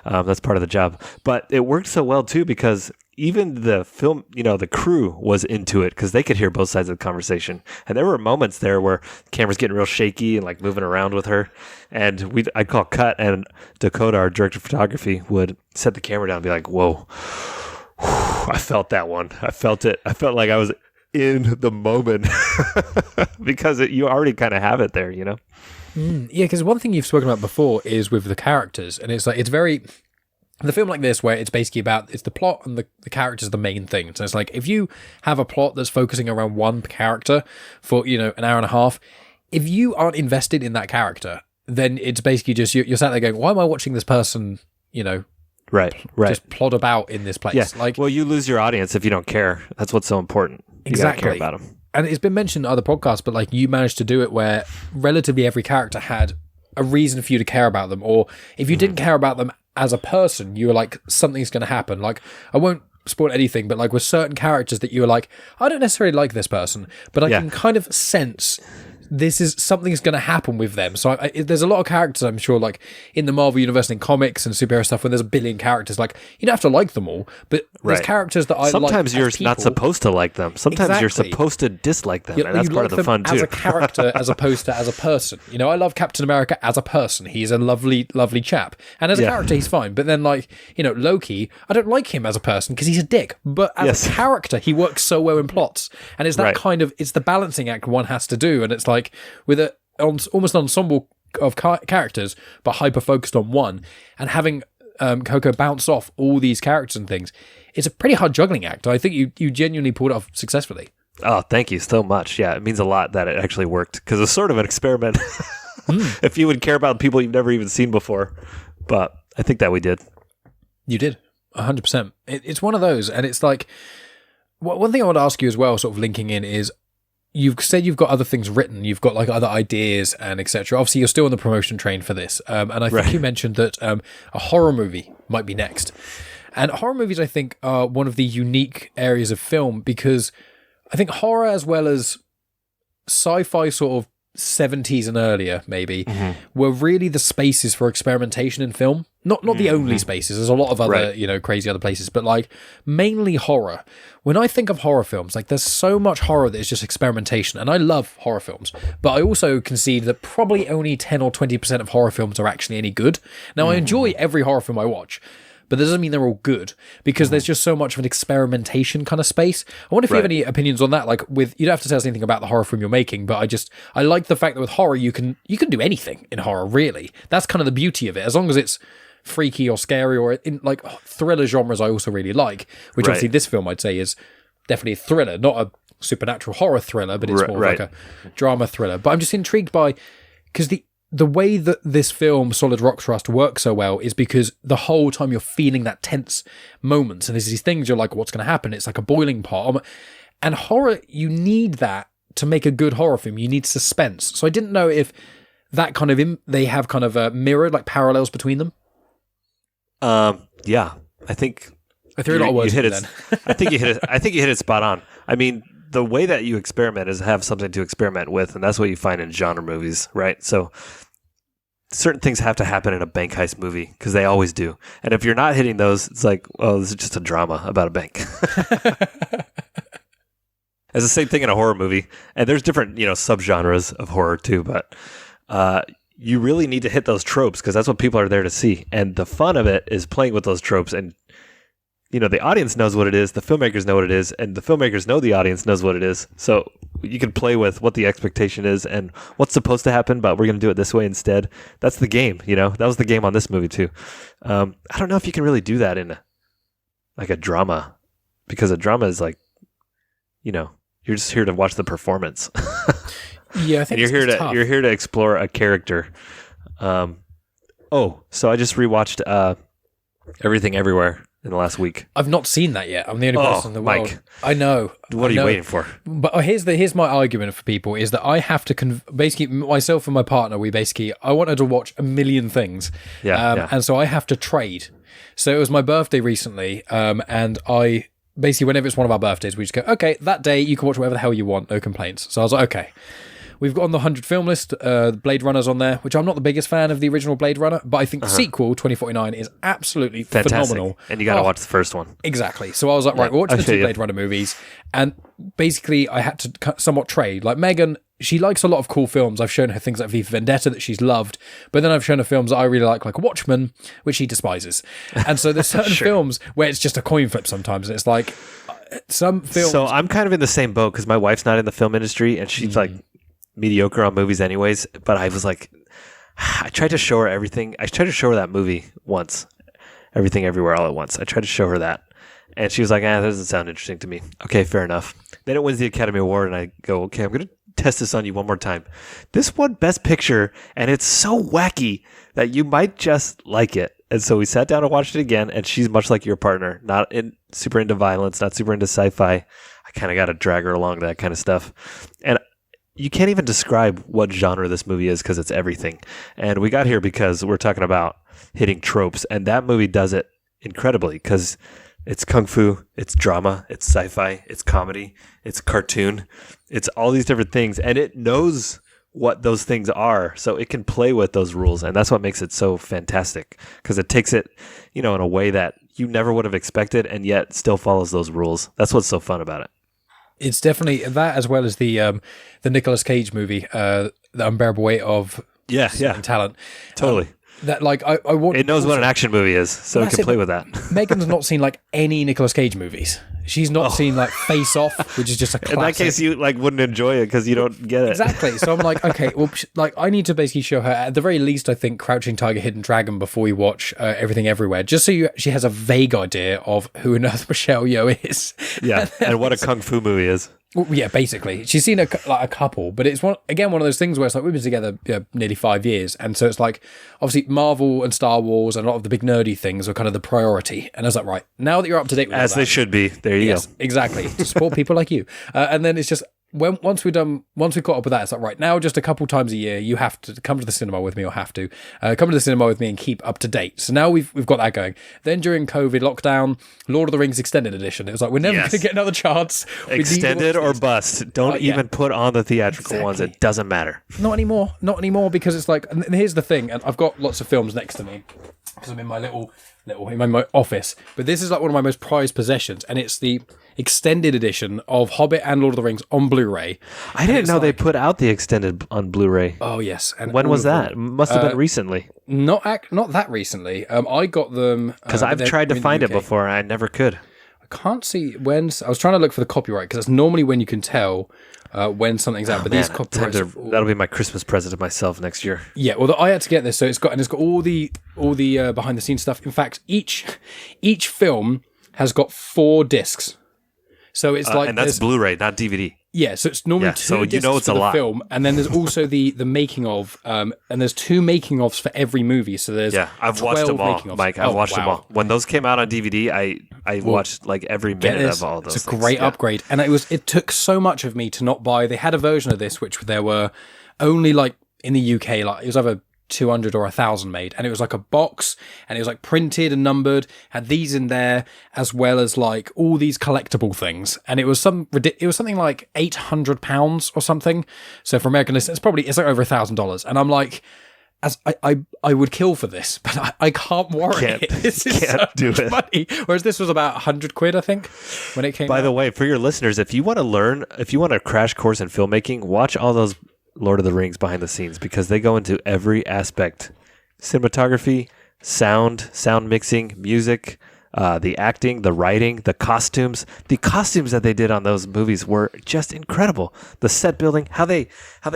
That's part of the job. But it worked so well too, because even the film, the crew was into it because they could hear both sides of the conversation. And there were moments there where the camera's getting real shaky and like moving around with her. And I'd call cut, and Dakota, our director of photography, would set the camera down and be like, whoa, I felt that one. I felt it. I felt like I was in the moment because you already kind of have it there, Yeah, because one thing you've spoken about before is with the characters, and it's like the film like this, where it's basically it's the plot and the characters are the main thing. So it's like, if you have a plot that's focusing around one character for an hour and a half, if you aren't invested in that character, then it's basically just you're sat there going, why am I watching this person right just plod about in this place? Yeah. Well, you lose your audience if you don't care. That's what's so important. You gotta care about them. And it's been mentioned in other podcasts, but like you managed to do it where relatively every character had a reason for you to care about them, or if you didn't care about them as a person, you were like, something's going to happen. Like, I won't spoil anything, but like with certain characters that you were like, I don't necessarily like this person, but I can kind of sense something's going to happen with them. So there's a lot of characters, I'm sure, like in the Marvel universe and in comics and superhero stuff, when there's a billion characters, like you don't have to like them all, but there's characters that sometimes like you're not supposed to like them. Sometimes you're supposed to dislike them, and that's part of the fun too. As a character, as opposed to as a person. I love Captain America as a person. He's a lovely, lovely chap, and as a character, he's fine. But then, like Loki, I don't like him as a person because he's a dick. But as a character, he works so well in plots, and it's that kind of it's the balancing act one has to do, and it's like with almost an ensemble of characters, but hyper focused on one, and having Coco bounce off all these characters and things, it's a pretty hard juggling act. I think you genuinely pulled it off successfully. Oh, thank you so much. Yeah, it means a lot that it actually worked, because it's sort of an experiment. If you would care about people you've never even seen before, but I think that we did. You did 100%. It's one of those, and it's like one thing I want to ask you as well, sort of linking in, is you've said you've got other things written, you've got like other ideas and etc. Obviously, you're still on the promotion train for this, and I think you mentioned that a horror movie might be next. And horror movies, I think, are one of the unique areas of film, because I think horror, as well as sci-fi, sort of 70s and earlier, maybe, were really the spaces for experimentation in film. Not the only spaces. There's a lot of other, crazy other places, but like mainly horror. When I think of horror films, like there's so much horror that is just experimentation, and I love horror films, but I also concede that probably only 10 or 20% of horror films are actually any good. Now, I enjoy every horror film I watch, but that doesn't mean they're all good, because there's just so much of an experimentation kind of space. I wonder if you have any opinions on that. Like, with, you don't have to tell us anything about the horror film you're making, but I like the fact that with horror you can do anything in horror. Really, that's kind of the beauty of it, as long as it's freaky or scary, or in like thriller genres I also really like, which obviously this film I'd say is definitely a thriller, not a supernatural horror thriller, but it's more like a drama thriller. But I'm just intrigued by, because the way that this film Solid Rock Trust works so well is because the whole time you're feeling that tense moments, and there's these things you're like, what's going to happen? It's like a boiling pot. And horror, you need that to make a good horror film. You need suspense. So I didn't know if that kind of they have kind of mirrored, like, parallels between them. Yeah, I think I threw a lot of words. Then. I think you hit it. I think you hit it spot on. I mean, the way that you experiment is have something to experiment with, and that's what you find in genre movies, right? So certain things have to happen in a bank heist movie, because they always do. And if you're not hitting those, it's like, oh, this is just a drama about a bank. It's the same thing in a horror movie, and there's different, subgenres of horror too, but you really need to hit those tropes, because that's what people are there to see. And the fun of it is playing with those tropes, and the audience knows what it is, the filmmakers know what it is, and the filmmakers know the audience knows what it is. So you can play with what the expectation is and what's supposed to happen, but we're going to do it this way instead. That's the game, That was the game on this movie too. I don't know if you can really do that in a drama, because a drama is like, you're just here to watch the performance. Yeah, I think you're here to explore a character. So I just rewatched Everything Everywhere in the last week. I've not seen that yet. I'm the only person in the world. Mike. I know. What are you waiting for? But here's my argument for people is that I have to basically, myself and my partner, I want her to watch a million things. And so I have to trade. So it was my birthday recently, and I basically, whenever it's one of our birthdays, we just go, okay, that day you can watch whatever the hell you want, no complaints. So I was like, okay. We've got on the 100 film list, Blade Runner's on there, which I'm not the biggest fan of the original Blade Runner, but I think the sequel, 2049, is absolutely fantastic. Phenomenal. And you got to watch the first one. Exactly. So I was like, right, we'll watch the two Blade Runner movies. And basically, I had to somewhat trade. Like, Megan, she likes a lot of cool films. I've shown her things like V for Vendetta that she's loved, but then I've shown her films that I really like Watchmen, which she despises. And so there's certain films where it's just a coin flip sometimes, and it's like some films... So I'm kind of in the same boat, because my wife's not in the film industry, and she's like mediocre on movies anyways, but I was like, I tried to show her everything. I tried to show her that movie once, Everything Everywhere All at Once. I tried to show her that, and she was like, that doesn't sound interesting to me. Okay, fair enough. Then it wins the Academy Award, and I go, okay, I'm going to test this on you one more time. This won Best Picture, and it's so wacky that you might just like it. And so we sat down and watched it again, and she's much like your partner, not super into violence, not super into sci-fi. I kind of got to drag her along to that kind of stuff. And you can't even describe what genre this movie is, because it's everything. And we got here because we're talking about hitting tropes, and that movie does it incredibly, because it's kung fu, it's drama, it's sci-fi, it's comedy, it's cartoon, it's all these different things, and it knows what those things are, so it can play with those rules, and that's what makes it so fantastic, because it takes it, in a way that you never would have expected, and yet still follows those rules. That's what's so fun about it. It's definitely that, as well as the Nicolas Cage movie, The Unbearable Weight of Talent. Totally. That, like, I want. It knows what an action movie is, so it can play with that. Megan's not seen like any Nicolas Cage movies. She's not seen like Face Off, which is just a classic. In that case, you wouldn't enjoy it because you don't get it. Exactly. So I'm like, okay, well, I need to basically show her, at the very least, I think, Crouching Tiger, Hidden Dragon before we watch Everything Everywhere, just so she has a vague idea of who on earth Michelle Yeoh is. Yeah, and what a kung fu movie is. Well, yeah, basically. She's seen a couple, but it's one of those things where it's like we've been together nearly 5 years, and so it's like, obviously, Marvel and Star Wars and a lot of the big nerdy things are kind of the priority. And I was like, right, now that you're up to date with as they should be, there you go. Exactly, to support people like you. And then it's just, once we've caught up with that, it's like, right, now just a couple times a year you have to come to the cinema with me, or come to the cinema with me and keep up to date. So now we've got that going. Then during COVID lockdown, Lord of the Rings Extended Edition, it was like, we're never going to get another chance. Extended or bust. Don't even put on the theatrical ones. It doesn't matter. Not anymore, because it's like, and here's the thing, and I've got lots of films next to me because I'm in my little in my office, but this is like one of my most prized possessions, and it's extended edition of Hobbit and Lord of the Rings on Blu-ray. I didn't know they put out the extended on Blu-ray. Oh yes, and when was that? Must have been recently. Not that recently. I got them because I've tried to find it before. I never could. I can't see when. I was trying to look for the copyright because that's normally when you can tell when something's out. But these copyrights, that'll be my Christmas present to myself next year. Yeah, well, I had to get this, so it's got all the behind the scenes stuff. In fact, each film has got 4 discs. So it's like, and that's Blu-ray, not DVD. Yeah, so it's normally 2 discs for the film, and then there's also the making of, and there's 2 making ofs for every movie. So there's I've watched them all, Mike. I've watched them all. When those came out on DVD, I watched like every minute of all those. It's a great upgrade, and it took so much of me to not buy. They had a version of this which there were only like in the UK, like it was either 200 or 1,000 made, and it was like a box, and it was like printed and numbered, had these in there as well as like all these collectible things, and it was something like £800 or something. So for American listeners, it's like over $1,000, and I'm like, as I would kill for this, but I can't warrant it. This is so much money. Whereas this was about £100, I think, when it came out. By the way, for your listeners, if you want a crash course in filmmaking, watch all those Lord of the Rings behind the scenes, because they go into every aspect: cinematography, sound mixing, music, the acting, the writing, the costumes. The costumes that they did on those movies were just incredible. The set building, how they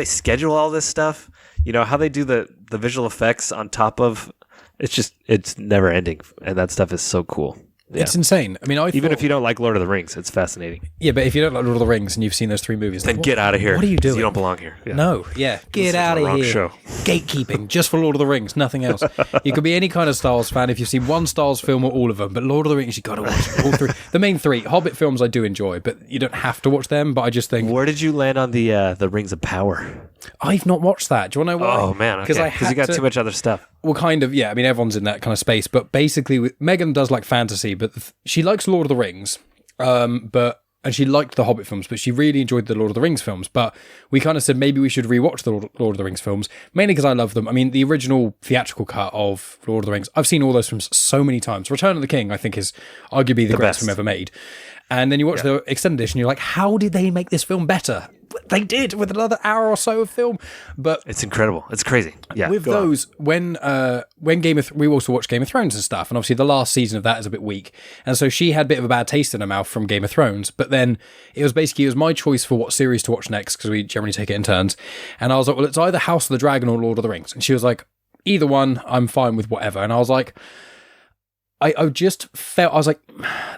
schedule all this stuff, how they do the visual effects on top of it's never ending, and that stuff is so cool. Yeah. It's insane. I mean, even if you don't like Lord of the Rings, it's fascinating. Yeah, but if you don't like Lord of the Rings and you've seen those 3 movies, then get out of here. What are you doing? You don't belong here. Yeah. No, get out of here. Show. Gatekeeping, just for Lord of the Rings, nothing else. You could be any kind of Star Wars fan if you've seen one Star Wars film or all of them, but Lord of the Rings, you got to watch all 3. The main 3 Hobbit films I do enjoy, but you don't have to watch them. But I just think, where did you land on the Rings of Power? I've not watched that. Do you want to know why? Oh man, because you got too much other stuff. Well, kind of, yeah. I mean, everyone's in that kind of space, but basically, Megan does like fantasy, but she likes Lord of the Rings, and she liked the Hobbit films, but she really enjoyed the Lord of the Rings films. But we kind of said maybe we should rewatch the Lord of the Rings films, mainly because I love them. I mean, the original theatrical cut of Lord of the Rings, I've seen all those films so many times. Return of the King, I think, is arguably the greatest film ever made. And then you watch the extended edition, you're like, how did they make this film better? They did, with another hour or so of film. But it's incredible. It's crazy. Yeah. With those, when we also watched Game of Thrones and stuff, and obviously the last season of that is a bit weak. And so she had a bit of a bad taste in her mouth from Game of Thrones. But then it was my choice for what series to watch next, because we generally take it in turns. And I was like, well, it's either House of the Dragon or Lord of the Rings. And she was like, either one, I'm fine with whatever. And I was like, I just felt, I was like,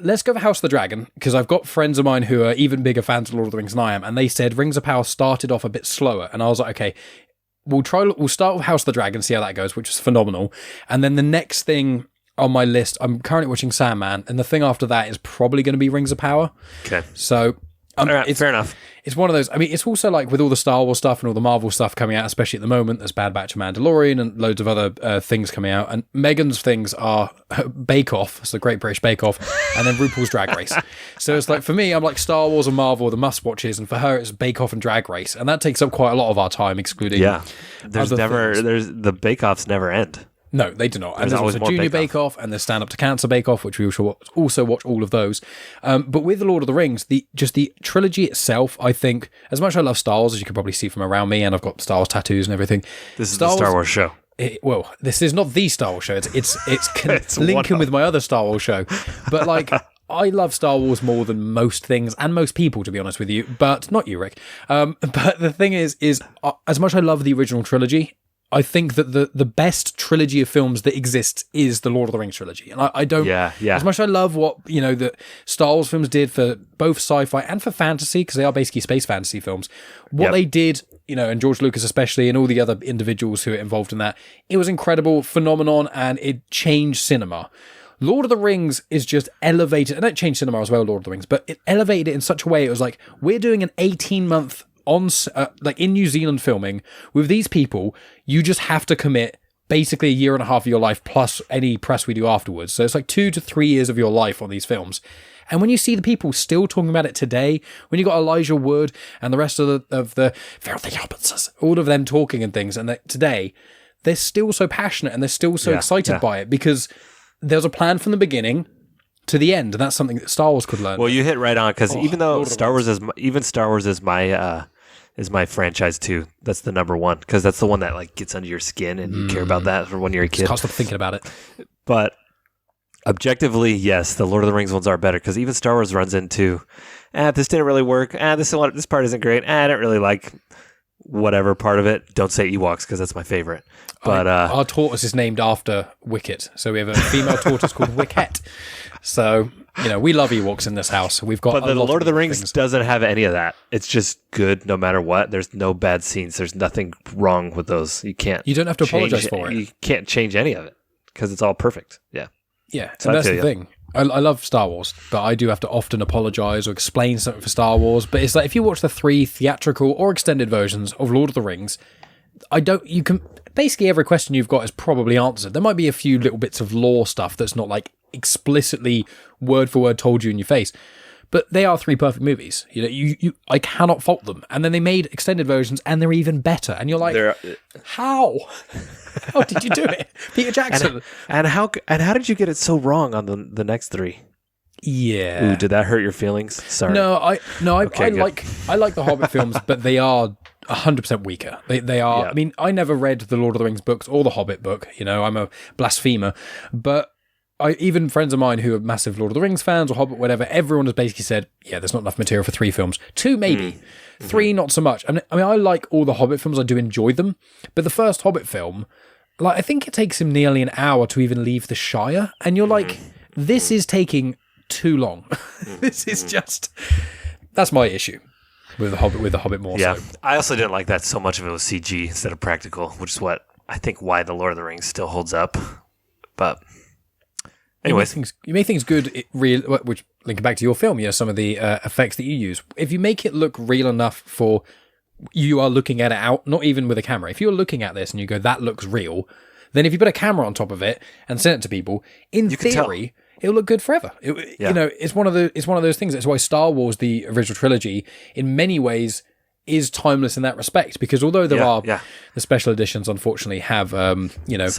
let's go for House of the Dragon, because I've got friends of mine who are even bigger fans of Lord of the Rings than I am, and they said Rings of Power started off a bit slower, and I was like, okay, we'll start with House of the Dragon, see how that goes, which is phenomenal, and then the next thing on my list, I'm currently watching Sandman, and the thing after that is probably going to be Rings of Power. Okay. So all right, fair enough. It's one of those. I mean, it's also like with all the Star Wars stuff and all the Marvel stuff coming out, especially at the moment. There's Bad Batch of Mandalorian and loads of other things coming out. And Megan's things are Bake Off, it's the Great British Bake Off, and then RuPaul's Drag Race. So it's like, for me, I'm like Star Wars and Marvel are the must-watches, and for her, it's Bake Off and Drag Race. And that takes up quite a lot of our time, excluding there's the Bake Offs never end. No, they do not. And there's also Junior Bake Off and there's Stand Up to Cancer Bake Off, which we also watch all of those. But with The Lord of the Rings, the trilogy itself, I think, as much as I love Star Wars, as you can probably see from around me, and I've got Star Wars tattoos and everything. This is the Star Wars show. Well, this is not the Star Wars show. It's linking with my other Star Wars show. But like, I love Star Wars more than most things and most people, to be honest with you. But not you, Rick. But the thing is as much as I love the original trilogy, I think that the best trilogy of films that exists is the Lord of the Rings trilogy. And I don't... Yeah. As much as I love what, the Star Wars films did for both sci-fi and for fantasy, because they are basically space fantasy films, what they did, and George Lucas especially, and all the other individuals who are involved in that, it was incredible, phenomenon, and it changed cinema. Lord of the Rings is just elevated, and it changed cinema as well, Lord of the Rings, but it elevated it in such a way, it was like, we're doing an 18-month like in New Zealand filming with these people. You just have to commit basically a year and a half of your life plus any press we do afterwards. So it's like 2 to 3 years of your life on these films. And when you see the people still talking about it today, when you got Elijah Wood and the rest of the Filthy Hobbitses, all of them talking and things, and today they're still so passionate and they're still so excited by it, because there's a plan from the beginning to the end, and that's something that Star Wars could learn. Well, you hit right on, because even though Lord of the Star Wars is my franchise too. That's the number one, because that's the one that like gets under your skin and you care about that for when you're a kid. Can't stop thinking about it. But objectively, yes, the Lord of the Rings ones are better, because even Star Wars runs into, this didn't really work. This part isn't great. I didn't really like whatever part of it. Don't say Ewoks, because that's my favorite. But our tortoise is named after Wicket, so we have a female tortoise called Wicket. So we love Ewoks in this house. We've got. But the Lord of the Rings doesn't have any of that. It's just good no matter what. There's no bad scenes. There's nothing wrong with those. You don't have to apologize for it. You can't change any of it because it's all perfect. Yeah. Yeah, so and that's the thing. I love Star Wars, but I do have to often apologize or explain something for Star Wars. But it's like if you watch the 3 theatrical or extended versions of Lord of the Rings, you can basically every question you've got is probably answered. There might be a few little bits of lore stuff that's not like explicitly word for word told you in your face, but they are 3 perfect movies. I cannot fault them. And then they made extended versions, and they're even better. And you're like, how? How did you do it, Peter Jackson? And how did you get it so wrong on the next 3? Yeah. Ooh, did that hurt your feelings? Sorry. I like the Hobbit films, but they are 100% weaker. They are. Yeah. I mean, I never read the Lord of the Rings books or the Hobbit book. I'm a blasphemer, but even friends of mine who are massive Lord of the Rings fans or Hobbit, whatever, everyone has basically said, yeah, there's not enough material for 3 films. 2 maybe. 3 not so much. I mean, I like all the Hobbit films. I do enjoy them, but the first Hobbit film, I think it takes him nearly an hour to even leave the Shire, and you're like, this is taking too long. This is just. That's my issue with the Hobbit more. Yeah, so. I also didn't like that so much of it was CG instead of practical, which is why the Lord of the Rings still holds up. But anyways, you make things good, which linking back to your film, some of the effects that you use. If you make it look real enough for you are looking at it out, not even with a camera. If you're looking at this and you go, that looks real, then if you put a camera on top of it and send it to people, in theory, it'll look good forever. It's one of those things. That's why Star Wars, the original trilogy, in many ways is timeless in that respect, because although the special editions unfortunately have some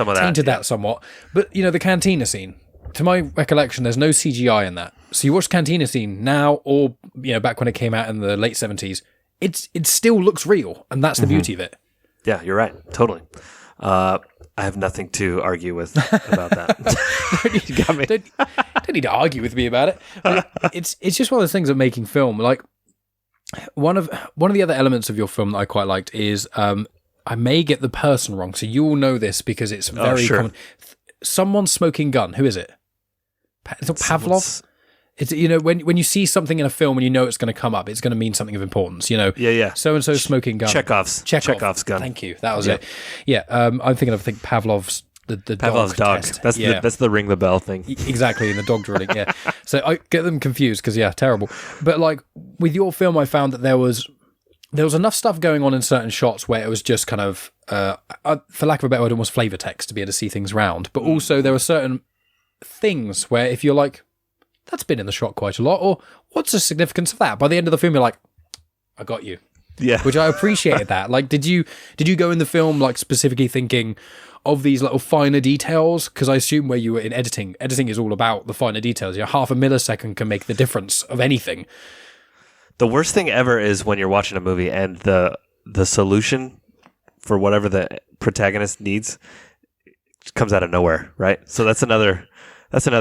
of tainted that somewhat, but the cantina scene, to my recollection, there's no CGI in that. So you watch the cantina scene now, or back when it came out in the late 70s, it still looks real, and that's the beauty of it. Yeah, you're right, totally. I have nothing to argue with about that. You got me. Don't need to argue with me about it. It's just one of those things of making film. Like one of the other elements of your film that I quite liked is I may get the person wrong, so you will know this because it's very common. Someone's smoking gun. Who is it? Is it Pavlov? It's when you see something in a film and you know it's going to come up, it's going to mean something of importance. Yeah. So and so smoking gun. Chekhov's gun. Thank you. That was it. Yeah. I'm thinking of Pavlov's the Pavlov's dog. Test. That's the ring the bell thing. Exactly, and the dog drilling. Yeah. So I get them confused because terrible. But like with your film, I found that there was enough stuff going on in certain shots where it was just kind of, for lack of a better word, almost flavor text to be able to see things round. But also there were certain things where if you're like, that's been in the shot quite a lot, or what's the significance of that? By the end of the film, you're like, I got you. Yeah. Which I appreciated that. Like, did you go in the film like specifically thinking of these little finer details? Because I assume where you were in editing is all about the finer details. Half a millisecond can make the difference of anything. The worst thing ever is when you're watching a movie and the solution for whatever the protagonist needs comes out of nowhere, right? So that's another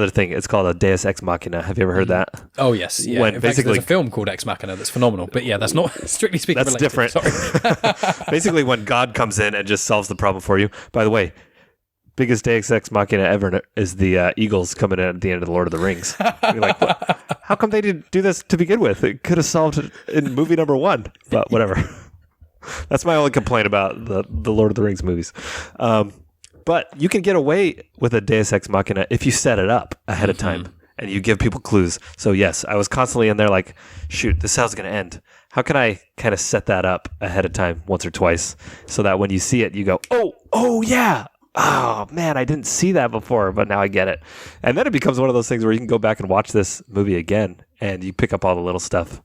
thing. It's called a Deus Ex Machina. Have you ever heard that? Oh, yes. Yeah. In fact, there's a film called Ex Machina that's phenomenal. But yeah, that's not, strictly speaking, that's related. Different. Sorry. Basically, when God comes in and just solves the problem for you. By the way, biggest Deus Ex Machina ever is the Eagles coming in at the end of The Lord of the Rings. You're like, what? How come they didn't do this to begin with? It could have solved it in movie number 1. But whatever. That's my only complaint about the Lord of the Rings movies. But you can get away with a Deus Ex Machina if you set it up ahead of time and you give people clues. So yes, I was constantly in there like, shoot, this is how it's going to end. How can I kind of set that up ahead of time once or twice so that when you see it, you go, oh yeah. Oh man, I didn't see that before, but now I get it. And then it becomes one of those things where you can go back and watch this movie again and you pick up all the little stuff,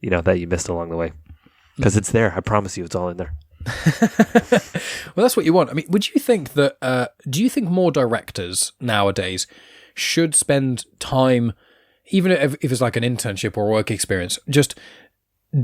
that you missed along the way. Because it's there. I promise you it's all in there. Well, that's what you want. I mean, would you think that, do you think more directors nowadays should spend time even if it's like an internship or a work experience, just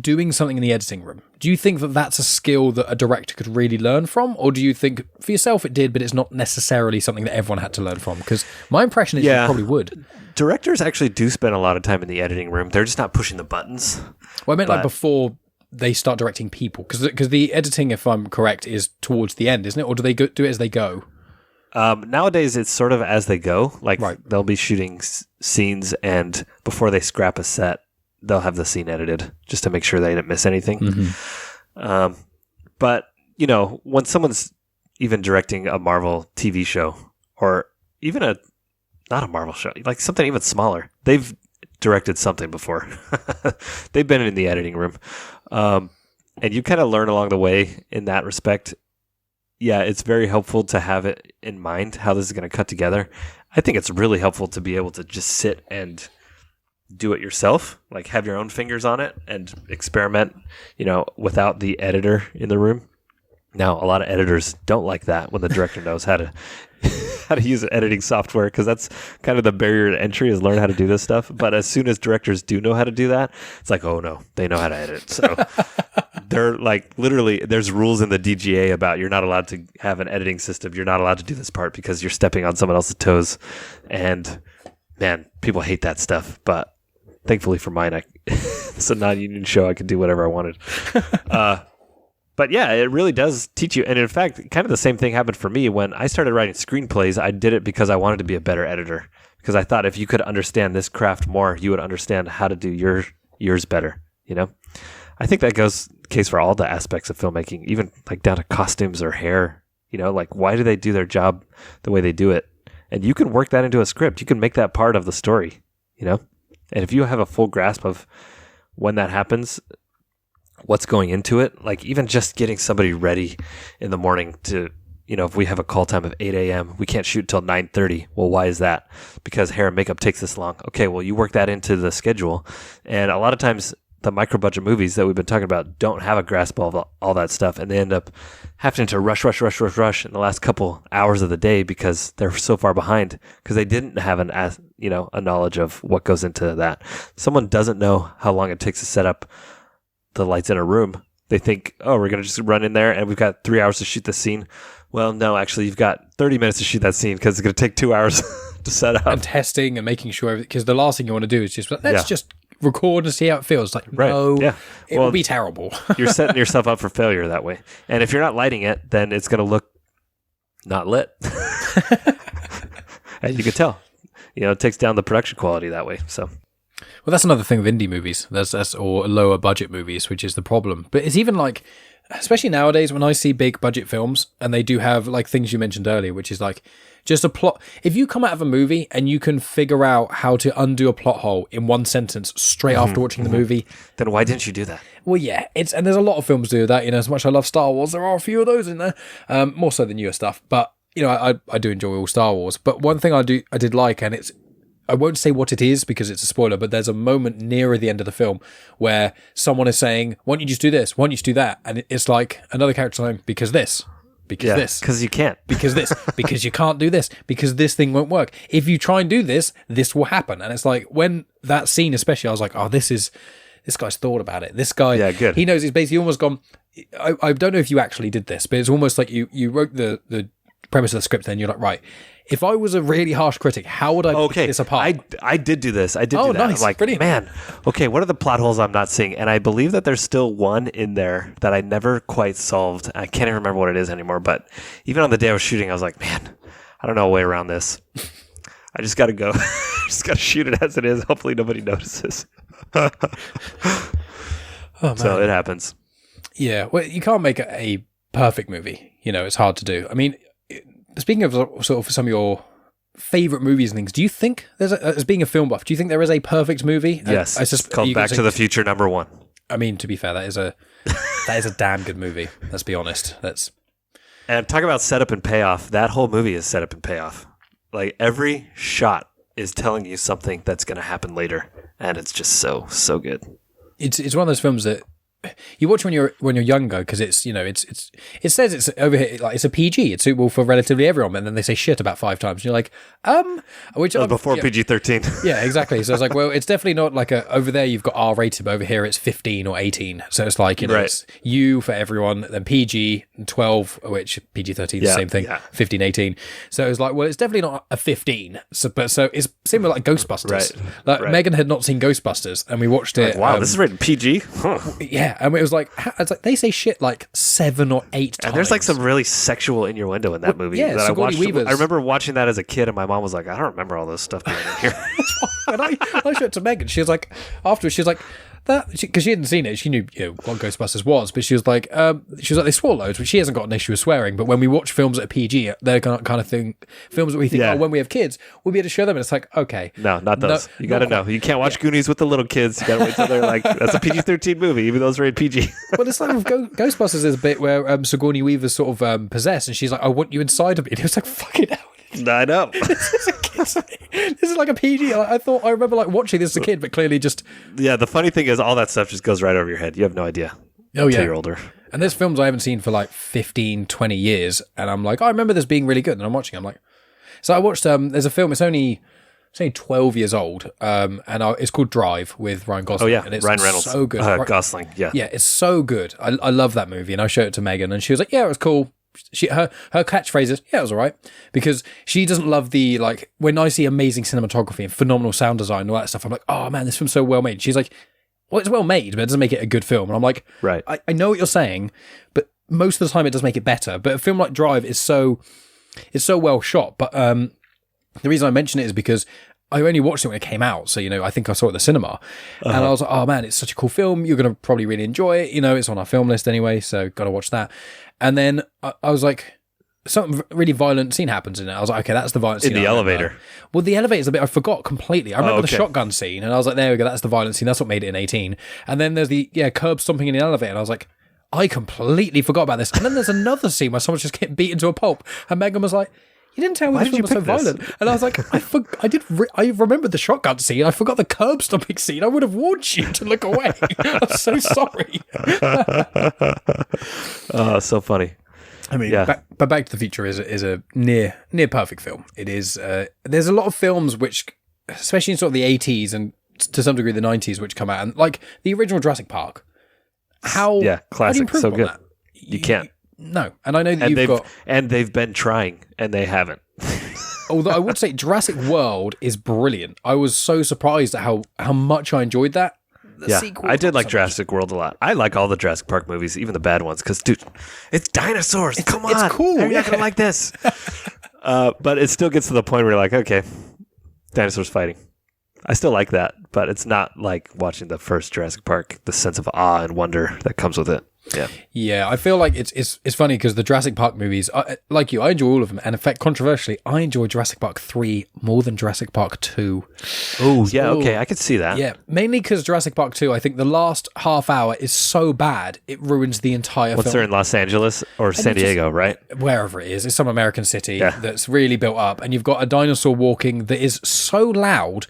doing something in the editing room, do you think that that's a skill that a director could really learn from? Or do you think for yourself it did, but it's not necessarily something that everyone had to learn from? Because my impression is you probably would. Directors actually do spend a lot of time in the editing room. They're just not pushing the buttons. Well, I meant like before they start directing people. Because the editing, if I'm correct, is towards the end, isn't it? Or do they do it as they go? Nowadays, it's sort of as they go. Like they'll be shooting scenes, and before they scrap a set, they'll have the scene edited just to make sure they didn't miss anything. Mm-hmm. But, you know, when someone's even directing a Marvel TV show or even not a Marvel show, like something even smaller, they've directed something before. They've been in the editing room. And you kind of learn along the way in that respect. Yeah, it's very helpful to have it in mind how this is going to cut together. I think it's really helpful to be able to just sit and do it yourself, like have your own fingers on it and experiment, you know, without the editor in the room. Now, a lot of editors don't like that when the director knows how to use editing software, because that's kind of the barrier to entry, is learn how to do this stuff. But as soon as directors do know how to do that, it's like, oh no, they know how to edit. So they're like, literally, there's rules in the DGA about you're not allowed to have an editing system. You're not allowed to do this part because you're stepping on someone else's toes. And man, people hate that stuff. But thankfully for mine, it's a non-union show. I could do whatever I wanted. But yeah, it really does teach you. And in fact, kind of the same thing happened for me when I started writing screenplays. I did it because I wanted to be a better editor, because I thought if you could understand this craft more, you would understand how to do yours better. You know, I think that goes case for all the aspects of filmmaking, even like down to costumes or hair. You know, like why do they do their job the way they do it? And you can work that into a script. You can make that part of the story. You know. And if you have a full grasp of when that happens, what's going into it, like even just getting somebody ready in the morning to, you know, if we have a call time of 8 a.m., we can't shoot till 9:30. Well, why is that? Because hair and makeup takes this long. Okay, well, you work that into the schedule. And a lot of times the micro-budget movies that we've been talking about don't have a grasp of all that stuff, and they end up having to rush in the last couple hours of the day because they're so far behind, because they didn't have a knowledge of what goes into that. Someone doesn't know how long it takes to set up the lights in a room. They think, oh, we're going to just run in there and we've got 3 hours to shoot the scene. Well, no, actually, you've got 30 minutes to shoot that scene because it's going to take 2 hours to set up. And testing and making sure, because the last thing you want to do is just, let's just record and see how it feels. Like, no, it will be terrible. You're setting yourself up for failure that way. And if you're not lighting it, then it's going to look not lit. And you can tell. You know, it takes down the production quality that way. So, well, that's another thing with indie movies. That's or lower budget movies, which is the problem. But it's even like, especially nowadays, when I see big budget films and they do have like things you mentioned earlier, which is like just a plot. If you come out of a movie and you can figure out how to undo a plot hole in one sentence straight after watching the movie, then why didn't you do that? Well, yeah, and there's a lot of films do that. You know, as much as I love Star Wars, there are a few of those in there, more so than newer stuff. But you know, I do enjoy all Star Wars. But one thing I did like, and I won't say what it is because it's a spoiler, but there's a moment nearer the end of the film where someone is saying, why don't you just do this? Why don't you just do that? And it's like another character saying, because this, because you can't, because this, because you can't do this, because this thing won't work. If you try and do this, this will happen. And it's like, when that scene, especially, I was like, oh, this guy's thought about it. This guy, good. He knows. He's basically almost gone. I don't know if you actually did this, but it's almost like you wrote the premise of the script, and you're like, right, if I was a really harsh critic, how would I pick this apart? I did do this. I did do that. Nice. I'm like, brilliant. Man, okay, what are the plot holes I'm not seeing? And I believe that there's still one in there that I never quite solved. I can't even remember what it is anymore, but even on the day I was shooting, I was like, man, I don't know a way around this. I just got to go. I just got to shoot it as it is. Hopefully nobody notices. Oh, man. So it happens. Yeah. Well, you can't make a perfect movie. You know, it's hard to do. I mean, speaking of sort of some of your favorite movies and things, do you think as being a film buff, do you think there is a perfect movie? Yes. It's called Back to the Future #1. I mean, to be fair, that is a damn good movie. Let's be honest. And talk about setup and payoff. That whole movie is setup and payoff. Like every shot is telling you something that's going to happen later, and it's just so good. It's one of those films that you watch when you're younger because it's it says it's over here like it's a PG, it's suitable for relatively everyone, and then they say shit about 5 times. And you're like, which before PG-13. Yeah, exactly. So it's like, well, it's definitely not like over there you've got R rated, but over here it's 15 or 18. So it's like it's U for everyone, then PG and 12, which PG-13 is the same thing, 15, 18. So it's like, well, it's definitely not a 15. So it's similar like Ghostbusters. Megan had not seen Ghostbusters, and we watched it. Like, wow, this is rated PG. Huh. Yeah, and it was like they say shit like 7 or 8 times. And there's like some really sexual innuendo in that movie that I watched. I remember watching that as a kid, and my mom was like, I don't remember all this stuff being in here. And I showed it to Megan. She was like, afterwards, she was like, because she hadn't seen it, she knew what Ghostbusters was, but she was like, they swore loads, but she hasn't got an issue with swearing. But when we watch films at a PG, they're kind of thing, films that we think, when we have kids, we'll be able to show them, and it's like, okay, no, not those. You got to know, you can't watch Goonies with the little kids. You got to wait till they're like, that's a PG-13 movie, even though it's rated PG. Well, it's like with Ghostbusters, there's a bit where Sigourney Weaver's sort of possessed, and she's like, I want you inside of me. And it was like, fucking hell. I know. This is like a PG. I remember like watching this as a kid, but clearly just... Yeah, the funny thing is all that stuff just goes right over your head. You have no idea until you're older. And there's films I haven't seen for like 15, 20 years, and I'm like, I remember this being really good, and I'm watching it, I'm like... So I watched, there's a film, it's only 12 years old, and it's called Drive with Ryan Gosling. Oh yeah, and it's Ryan Reynolds. So good. Gosling, yeah. Yeah, it's so good. I love that movie, and I showed it to Megan, and she was like, yeah, it was cool. Her catchphrase is, yeah, it was all right, because she doesn't love the, like, when I see amazing cinematography and phenomenal sound design and all that stuff, I'm like, oh man, this film's so well made. She's like, well, it's well made, but it doesn't make it a good film. And I'm like, right, I know what you're saying, but most of the time it does make it better. But a film like Drive is so well shot. But the reason I mention it is because I only watched it when it came out, so I think I saw it at the cinema, and I was like, "Oh man, it's such a cool film. You're gonna probably really enjoy it. It's on our film list anyway, so gotta watch that." And then I was like, something really violent scene happens in it. I was like, "Okay, that's the violent scene." In the elevator. Well, the elevator is a bit I forgot completely. I remember the shotgun scene, and I was like, "There we go, that's the violent scene. That's what made it in 18." And then there's the curb stomping in the elevator, and I was like, I completely forgot about this. And then there's another scene where someone's just getting beaten to a pulp, and Megan was like, you didn't tell me this film was so violent. And I was like, I remembered the shotgun scene. I forgot the curb stomping scene. I would have warned you to look away. I'm so sorry. So funny. I mean, but Back to the Future is a near perfect film. It is. There's a lot of films which, especially in sort of the 80s and to some degree the 90s, which come out, and like the original Jurassic Park. Classic, how do you so good. That? You can't. No, and I know that they've been trying, and they haven't. Although I would say Jurassic World is brilliant. I was so surprised at how much I enjoyed that. I did like Jurassic World a lot. I like all the Jurassic Park movies, even the bad ones, because dude, it's dinosaurs. Come on, it's cool. You're not gonna like this. But it still gets to the point where you're like, okay, dinosaurs fighting. I still like that, but it's not like watching the first Jurassic Park. The sense of awe and wonder that comes with it. Yeah. I feel like it's funny because the Jurassic Park movies, like you, I enjoy all of them, and in fact, controversially, I enjoy Jurassic Park 3 more than Jurassic Park 2. Oh yeah, okay, I could see that. Yeah, mainly because Jurassic Park 2, I think the last half hour is so bad it ruins the entire film. They're in Los Angeles or San Diego, right? Wherever it is, it's some American city that's really built up, and you've got a dinosaur walking that is so loud.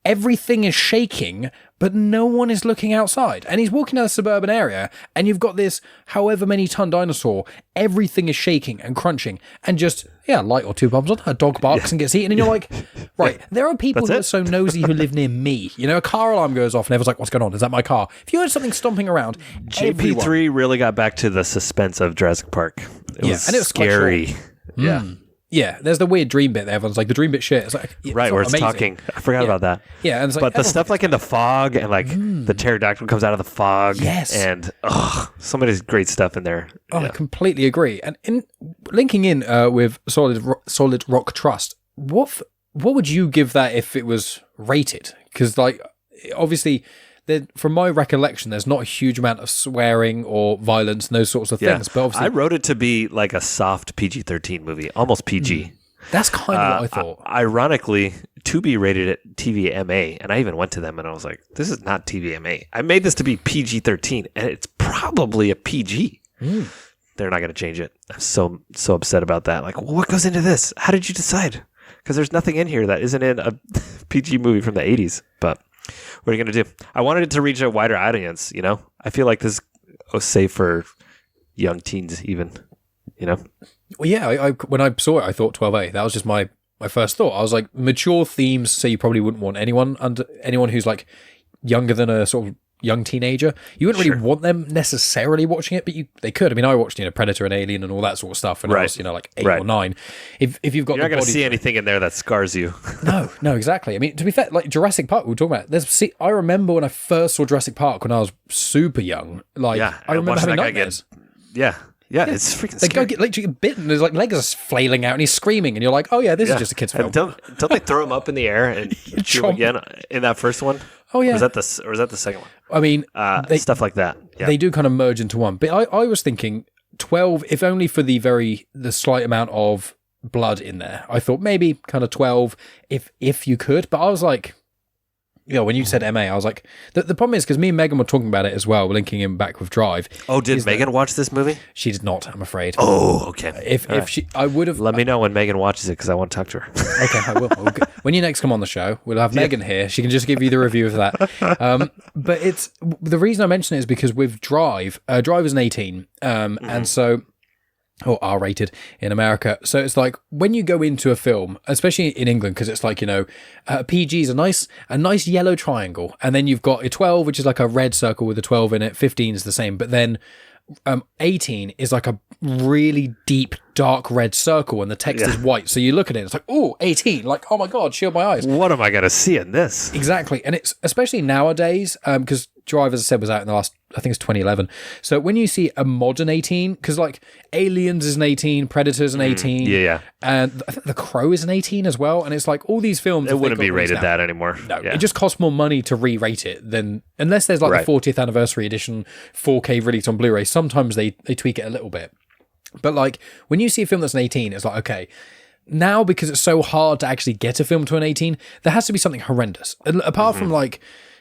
Everything is shaking, but no one is looking outside. And he's walking down a suburban area, and you've got this however many ton dinosaur. Everything is shaking and crunching, and just, light or two bombs on. A dog barks and gets eaten, and you're like, right, there are people who are so nosy who live near me. A car alarm goes off, and everyone's like, what's going on? Is that my car? If you heard something stomping around, JP3 really got back to the suspense of Jurassic Park. It was and it was scary. Yeah. Yeah, there's the weird dream bit that everyone's like, the dream bit shit. It's like, right, where it's amazing. Talking. I forgot about that. Yeah, and it's like, but the stuff like in the fog and like the pterodactyl comes out of the fog. Yes. And so many great stuff in there. I completely agree. And linking in with Solid Rock Trust, what would you give that if it was rated? Because like, obviously, from my recollection, there's not a huge amount of swearing or violence and those sorts of things. But obviously, I wrote it to be like a soft PG-13 movie, almost PG. That's kind of what I thought. Ironically, Tubi rated it TVMA, and I even went to them and I was like, this is not TVMA. I made this to be PG-13, and it's probably a PG. They're not going to change it. I'm so upset about that. Like, what goes into this? How did you decide? Because there's nothing in here that isn't in a PG movie from the 80s, but... What are you going to do? I wanted it to reach a wider audience, you know? I feel like this was safe for young teens even, you know? Well, yeah, I when I saw it, I thought 12A. That was just my first thought. I was like, mature themes, so you probably wouldn't want anyone who's like younger than a sort of young teenager. You wouldn't really want them necessarily watching it, but they could. I mean, I watched, Predator and Alien and all that sort of stuff when I was, like 8 or 9. If you've got, you're not going to see anything in there that scars you. No, exactly. I mean, to be fair, like Jurassic Park, we were talking about. I remember when I first saw Jurassic Park when I was super young. Like, I remember having nightmares. Yeah, it's freaking they scary. go get literally bitten. There's like legs are flailing out, and he's screaming, and you're like, "Oh yeah, this is just a kid's film." Don't they throw him up in the air and shoot him again in that first one? Oh yeah, or was that the second one? I mean, stuff like that. Yeah. They do kind of merge into one. But I was thinking 12, if only for the slight amount of blood in there. I thought maybe kind of 12, if you could. But I was like, when you said MA, I was like, the problem is because me and Megan were talking about it as well, linking him back with Drive. Oh, did Megan watch this movie? She did not, I'm afraid. Oh, okay. If she, I would have. Let me know when Megan watches it because I want to talk to her. Okay, I will. When you next come on the show, we'll have Megan here. She can just give you the review of that. But it's the reason I mention it is because with Drive, Drive is an 18, and so. Or R-rated in America. So it's like when you go into a film, especially in England, because it's like, PG is a nice yellow triangle. And then you've got a 12, which is like a red circle with a 12 in it. 15 is the same. But then 18 is like a really deep, dark red circle and the text is white. So you look at it, it's like, oh, 18. Like, oh my God, shield my eyes. What am I going to see in this? Exactly. And it's especially nowadays, because Drive, as I said, was out in the last, I think it's 2011. So when you see a modern 18, because like Aliens is an 18, Predator's an 18. And I think The Crow is an 18 as well. And it's like all these films. It wouldn't be rated that anymore. No, it just costs more money to re-rate it than, unless there's like the 40th anniversary edition 4K released on Blu-ray. Sometimes they tweak it a little bit. But like when you see a film that's an 18, it's like, okay, now because it's so hard to actually get a film to an 18, there has to be something horrendous. Apart from like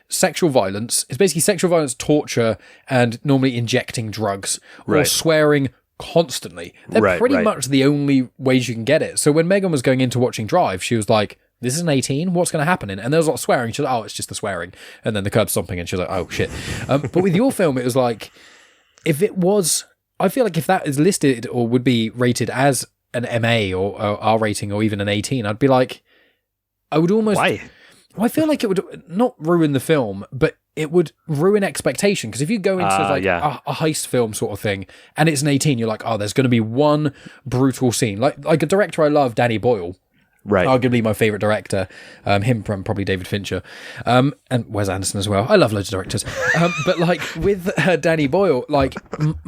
sexual violence, it's basically sexual violence, torture, and normally injecting drugs or swearing constantly. They're pretty much the only ways you can get it. So when Megan was going into watching Drive, she was like, this is an 18, what's going to happen? And there was a lot of swearing. She was like, oh, it's just the swearing. And then the curb stomping, and she was like, oh, shit. But with your film, it was like, if it was, I feel like if that is listed or would be rated as an MA or R rating or even an 18, I'd be like, I would almost... Why? Well, I feel like it would not ruin the film, but it would ruin expectation. Because if you go into a heist film sort of thing and it's an 18, you're like, oh, there's going to be one brutal scene. Like a director I love, Danny Boyle. Right. Arguably my favourite director. Him from probably David Fincher. And Wes Anderson as well. I love loads of directors. But like with Danny Boyle, like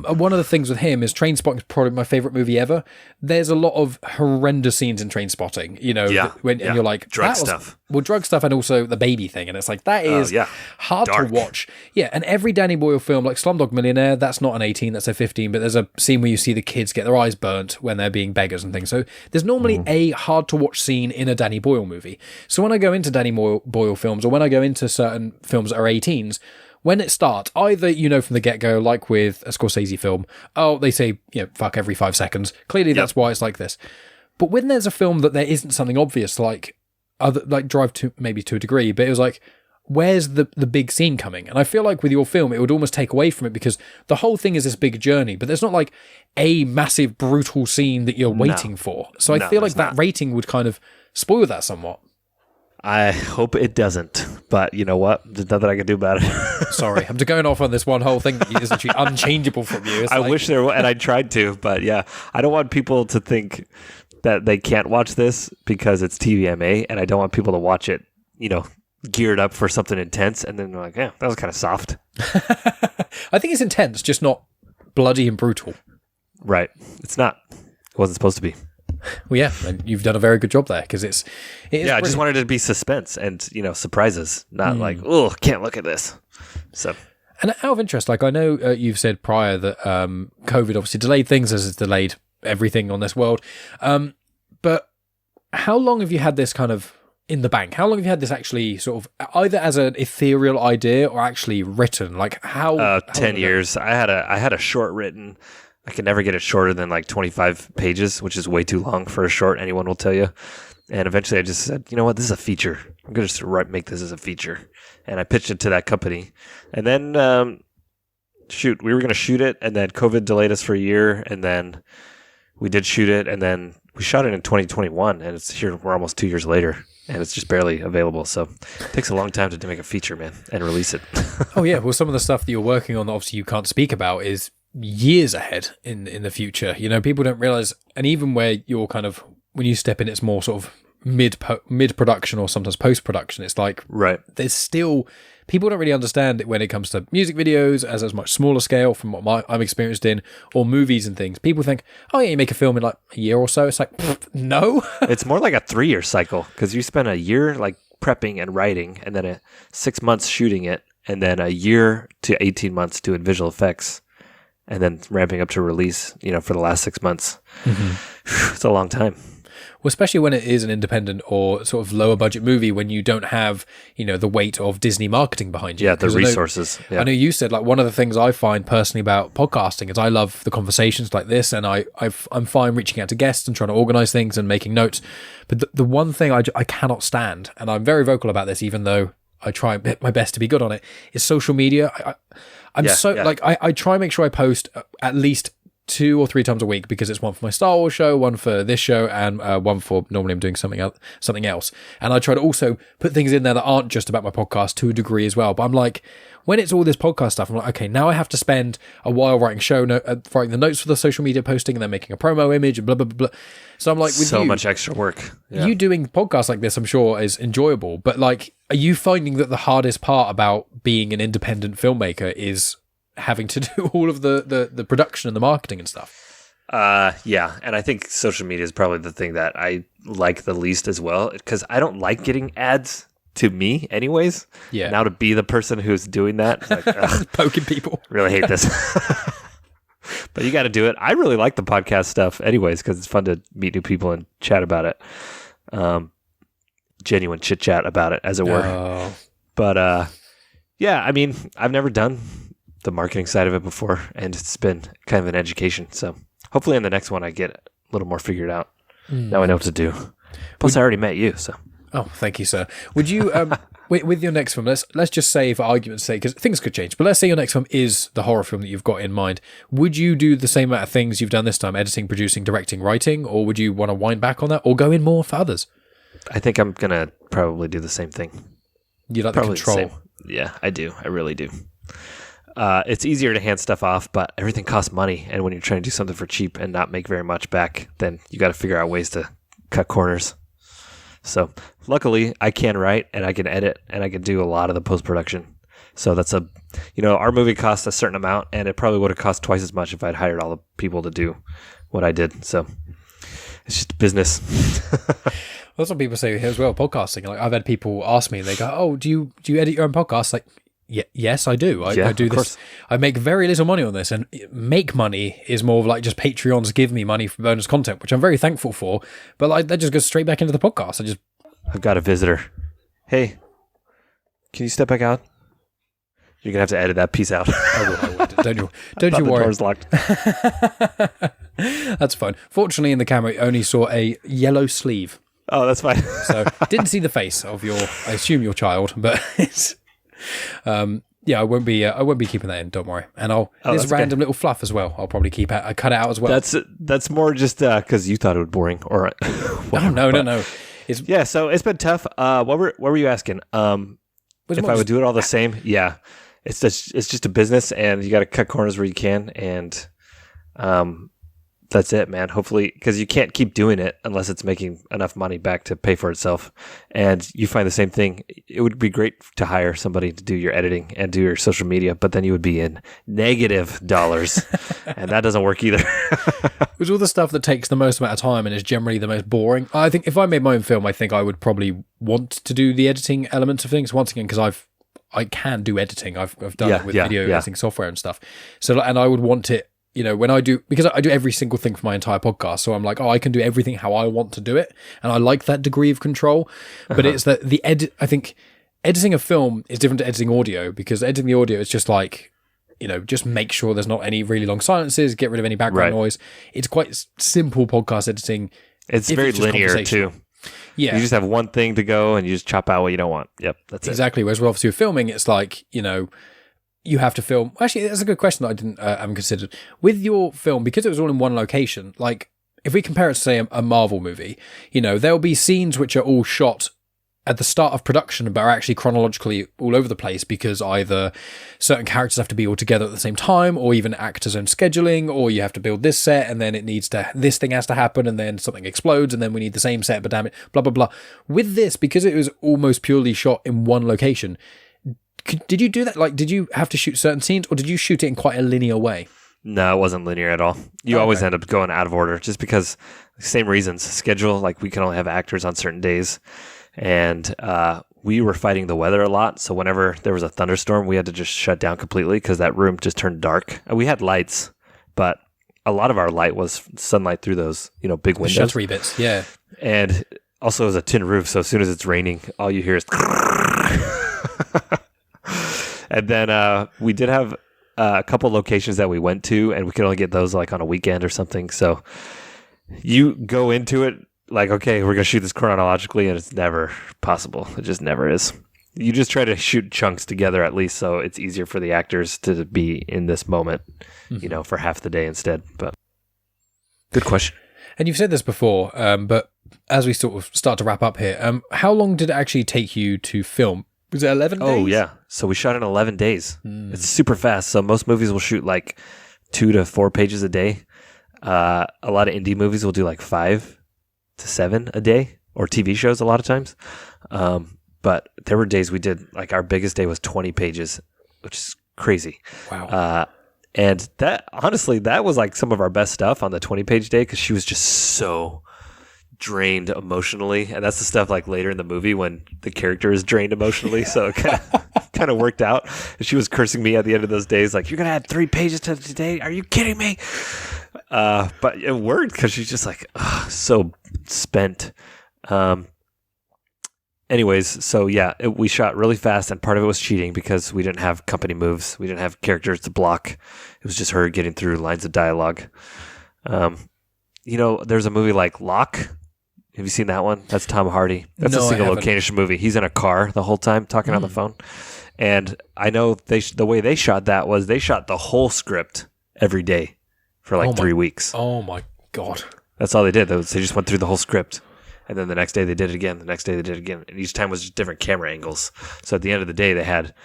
one of the things with him is Trainspotting is probably my favourite movie ever. There's a lot of horrendous scenes in Trainspotting, and you're like... Drug stuff. Well, drug stuff and also the baby thing. And it's like, that is hard to watch. Yeah, and every Danny Boyle film, like Slumdog Millionaire, that's not an 18, that's a 15, but there's a scene where you see the kids get their eyes burnt when they're being beggars and things. So there's normally a hard to watch scene in a Danny Boyle movie. So when I go into Danny Boyle films or when I go into certain films that are 18s, when it starts, either from the get-go, like with a Scorsese film, they say, fuck every 5 seconds. Clearly that's why it's like this. But when there's a film that there isn't something obvious, like Drive to maybe to a degree, but it was like, where's the big scene coming? And I feel like with your film, it would almost take away from it because the whole thing is this big journey, but there's not like a massive brutal scene that you're waiting for. So I feel like that rating would kind of spoil that somewhat. I hope it doesn't, but you know what? There's nothing I can do about it. Sorry, I'm just going off on this one whole thing that is actually unchangeable from you. I wish there were, and I tried to, but yeah, I don't want people to think that they can't watch this because it's TVMA, and I don't want people to watch it, geared up for something intense, and then they're like, yeah, that was kind of soft. I think it's intense, just not bloody and brutal. Right. It's not. It wasn't supposed to be. Well, yeah, and you've done a very good job there because it is. I just wanted it to be suspense and surprises, not like, oh, can't look at this. So, and out of interest, like I know you've said prior that COVID obviously delayed things as it's delayed everything on this world. But how long have you had this kind of in the bank? How long have you had this actually sort of either as an ethereal idea or actually written? Like how 10 years. I had a short written. I can never get it shorter than like 25 pages, which is way too long for a short, anyone will tell you. And eventually I just said, you know what, this is a feature. I'm going to just make this as a feature. And I pitched it to that company. And then, we were going to shoot it, and then COVID delayed us for a year, and then we did shoot it, and then we shot it in 2021, and it's here, we're almost 2 years later, and it's just barely available. So it takes a long time to make a feature, man, and release it. Oh, yeah. Well, some of the stuff that you're working on, obviously you can't speak about, is years ahead in the future. You know, people don't realize, and even where you're kind of, when you step in, it's more sort of mid-production or sometimes post-production. It's like, right. There's still, people don't really understand it when it comes to music videos as much smaller scale from what I'm experienced in, or movies and things. People think, oh yeah, you make a film in like a year or so. It's like, no. It's more like a 3-year cycle, because you spend a year like prepping and writing, and then 6 months shooting it, and then a year to 18 months doing visual effects, and then ramping up to release, for the last 6 months. Mm-hmm. It's a long time. Well, especially when it is an independent or sort of lower budget movie, when you don't have, the weight of Disney marketing behind you. Yeah, the resources. I know you said, like, one of the things I find personally about podcasting is I love the conversations like this, and I'm fine reaching out to guests and trying to organize things and making notes. But the one thing I cannot stand, and I'm very vocal about this, even though I try my best to be good on it, is social media. I try and make sure I post at least 2 or 3 times a week, because it's one for my Star Wars show, one for this show, and one for normally I'm doing something else. And I try to also put things in there that aren't just about my podcast to a degree as well. But I'm like, when it's all this podcast stuff, I'm like, okay, now I have to spend a while writing writing the notes for the social media posting, and then making a promo image and blah, blah, blah, blah. So I'm like, with so much extra work. Yeah. You doing podcasts like this, I'm sure, is enjoyable. But like, are you finding that the hardest part about being an independent filmmaker is having to do all of the production and the marketing and stuff? Yeah, and I think social media is probably the thing that I like the least as well, because I don't like getting ads to me anyways. Yeah. Now to be the person who's doing that, like, poking people. Really hate this. But you got to do it. I really like the podcast stuff anyways, because it's fun to meet new people and chat about it. Genuine chit-chat about it, as it were. Oh. But yeah, I mean, I've never done the marketing side of it before, and it's been kind of an education. So hopefully in the next one I get a little more figured out. Now I know what to do. Plus I already met you, so. Oh, thank you, sir. Would you with your next film, let's just say, for argument's sake, because things could change, but let's say your next film is the horror film that you've got in mind. Would you do the same amount of things you've done this time, editing, producing, directing, writing, or would you want to wind back on that, or go in more for others? I think I'm gonna probably do the same thing. You like probably the control? Yeah, I do. I really do. It's easier to hand stuff off, but everything costs money. And when you're trying to do something for cheap and not make very much back, then you got to figure out ways to cut corners. So luckily I can write and I can edit and I can do a lot of the post-production. So that's our movie costs a certain amount, and it probably would have cost twice as much if I'd hired all the people to do what I did. So it's just business. That's what people say here as well, podcasting. Like, I've had people ask me, and they go, oh, do you edit your own podcast? Like, yes, I do. I do this. Course. I make very little money on this, and make money is more of like just Patreons give me money for bonus content, which I'm very thankful for. But like, that just goes straight back into the podcast. I've got a visitor. Hey, can you step back out? You're gonna have to edit that piece out. I will. Don't you worry. The door's locked. That's fine. Fortunately, in the camera, I only saw a yellow sleeve. Oh, that's fine. So didn't see the face of I assume your child, but it's. I won't be keeping that in. Don't worry. And this random little fluff as well. I'll probably cut it out as well. That's more just because you thought it was boring, or no. So it's been tough. What were you asking? If I would do it all the same? Yeah, it's just a business, and you got to cut corners where you can, and that's it, man. Hopefully, because you can't keep doing it unless it's making enough money back to pay for itself. And you find the same thing. It would be great to hire somebody to do your editing and do your social media, but then you would be in negative dollars, and that doesn't work either. It's all the stuff that takes the most amount of time and is generally the most boring. I think if I made my own film, I think I would probably want to do the editing elements of things once again, because I can do editing. I've done it with video editing software and stuff. So, and I would want it. When I do, because I do every single thing for my entire podcast, so I'm like, I can do everything how I want to do it, and I like that degree of control. But it's that I think editing a film is different to editing audio, because editing the audio is just like, just make sure there's not any really long silences, get rid of any background noise. It's quite simple podcast editing. It's very linear too. Yeah. You just have one thing to go and you just chop out what you don't want. Yep, that's exactly. Whereas obviously with filming, it's like, you know, you have to film. Actually, that's a good question that I didn't haven't considered. With your film, because it was all in one location, like if we compare it to, say, a Marvel movie, you know, there'll be scenes which are all shot at the start of production, but are actually chronologically all over the place because either certain characters have to be all together at the same time, or even actors' own scheduling, or you have to build this set and then this thing has to happen and then something explodes and then we need the same set, but damn it, blah, blah, blah. With this, because it was almost purely shot in one location, did you do that? Like, did you have to shoot certain scenes or did you shoot it in quite a linear way? No, it wasn't linear at all. You always end up going out of order just because same reasons. Schedule, like we can only have actors on certain days. And we were fighting the weather a lot. So whenever there was a thunderstorm, we had to just shut down completely because that room just turned dark. And we had lights, but a lot of our light was sunlight through those, you know, big windows. Shuttery bits, yeah. And also it was a tin roof. So as soon as it's raining, all you hear is... And then we did have a couple locations that we went to, and we could only get those like on a weekend or something. So you go into it like, okay, we're going to shoot this chronologically, and it's never possible. It just never is. You just try to shoot chunks together at least, so it's easier for the actors to be in this moment, you know, for half the day instead. But good question. And you've said this before, but as we sort of start to wrap up here, how long did it actually take you to film? Was it 11 days? Oh, yeah. So we shot in 11 days. It's super fast. So most movies will shoot like 2 to 4 pages a day. A lot of indie movies will do like 5 to 7 a day, or TV shows a lot of times. But there were days we did, like our biggest day was 20 pages, which is crazy. Wow. And that, honestly, that was like some of our best stuff on the 20-page day because she was just so drained emotionally. And that's the stuff like later in the movie when the character is drained emotionally. So it kind of worked out. And she was cursing me at the end of those days, like, you're going to add 3 pages to today? Are you kidding me? But it worked because she's just like, so spent. Anyways, so yeah, we shot really fast, and part of it was cheating because we didn't have company moves. We didn't have characters to block. It was just her getting through lines of dialogue. You know, there's a movie like Locke. Have you seen that one? That's Tom Hardy. That's a single location movie. He's in a car the whole time talking on the phone. And I know the way they shot that was they shot the whole script every day for like 3 weeks. Oh my God. That's all they did. They just went through the whole script. And then the next day they did it again. The next day they did it again. And each time was just different camera angles. So at the end of the day, they had,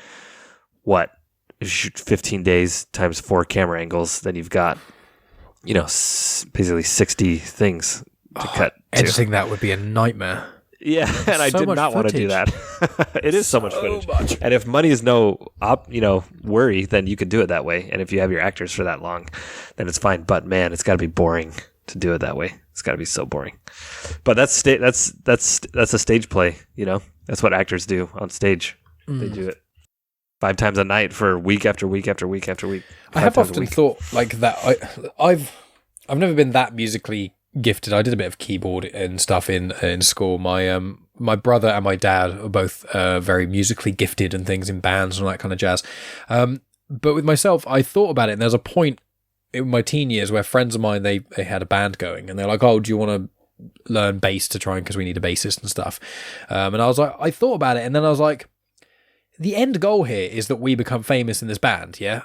what? If you shoot 15 days times 4 camera angles, then you've got, you know, basically 60 things to cut to. Editing that would be a nightmare. Yeah, and I did not want to do that. It is so much footage. And if money is no worry, then you can do it that way. And if you have your actors for that long, then it's fine. But man, it's got to be boring to do it that way. It's got to be so boring. But that's a stage play, you know. That's what actors do on stage. They do it 5 times a night for week after week after week after week. I have often thought like that. I've never been that musically gifted. I did a bit of keyboard and stuff in school. My brother and my dad are both very musically gifted and things in bands and all that kind of jazz. But with myself, I thought about it, and there's a point in my teen years where friends of mine, they had a band going, and they're like, oh, do you want to learn bass to try, because we need a bassist and stuff. And I was like, I thought about it, and then I was like, the end goal here is that we become famous in this band, yeah,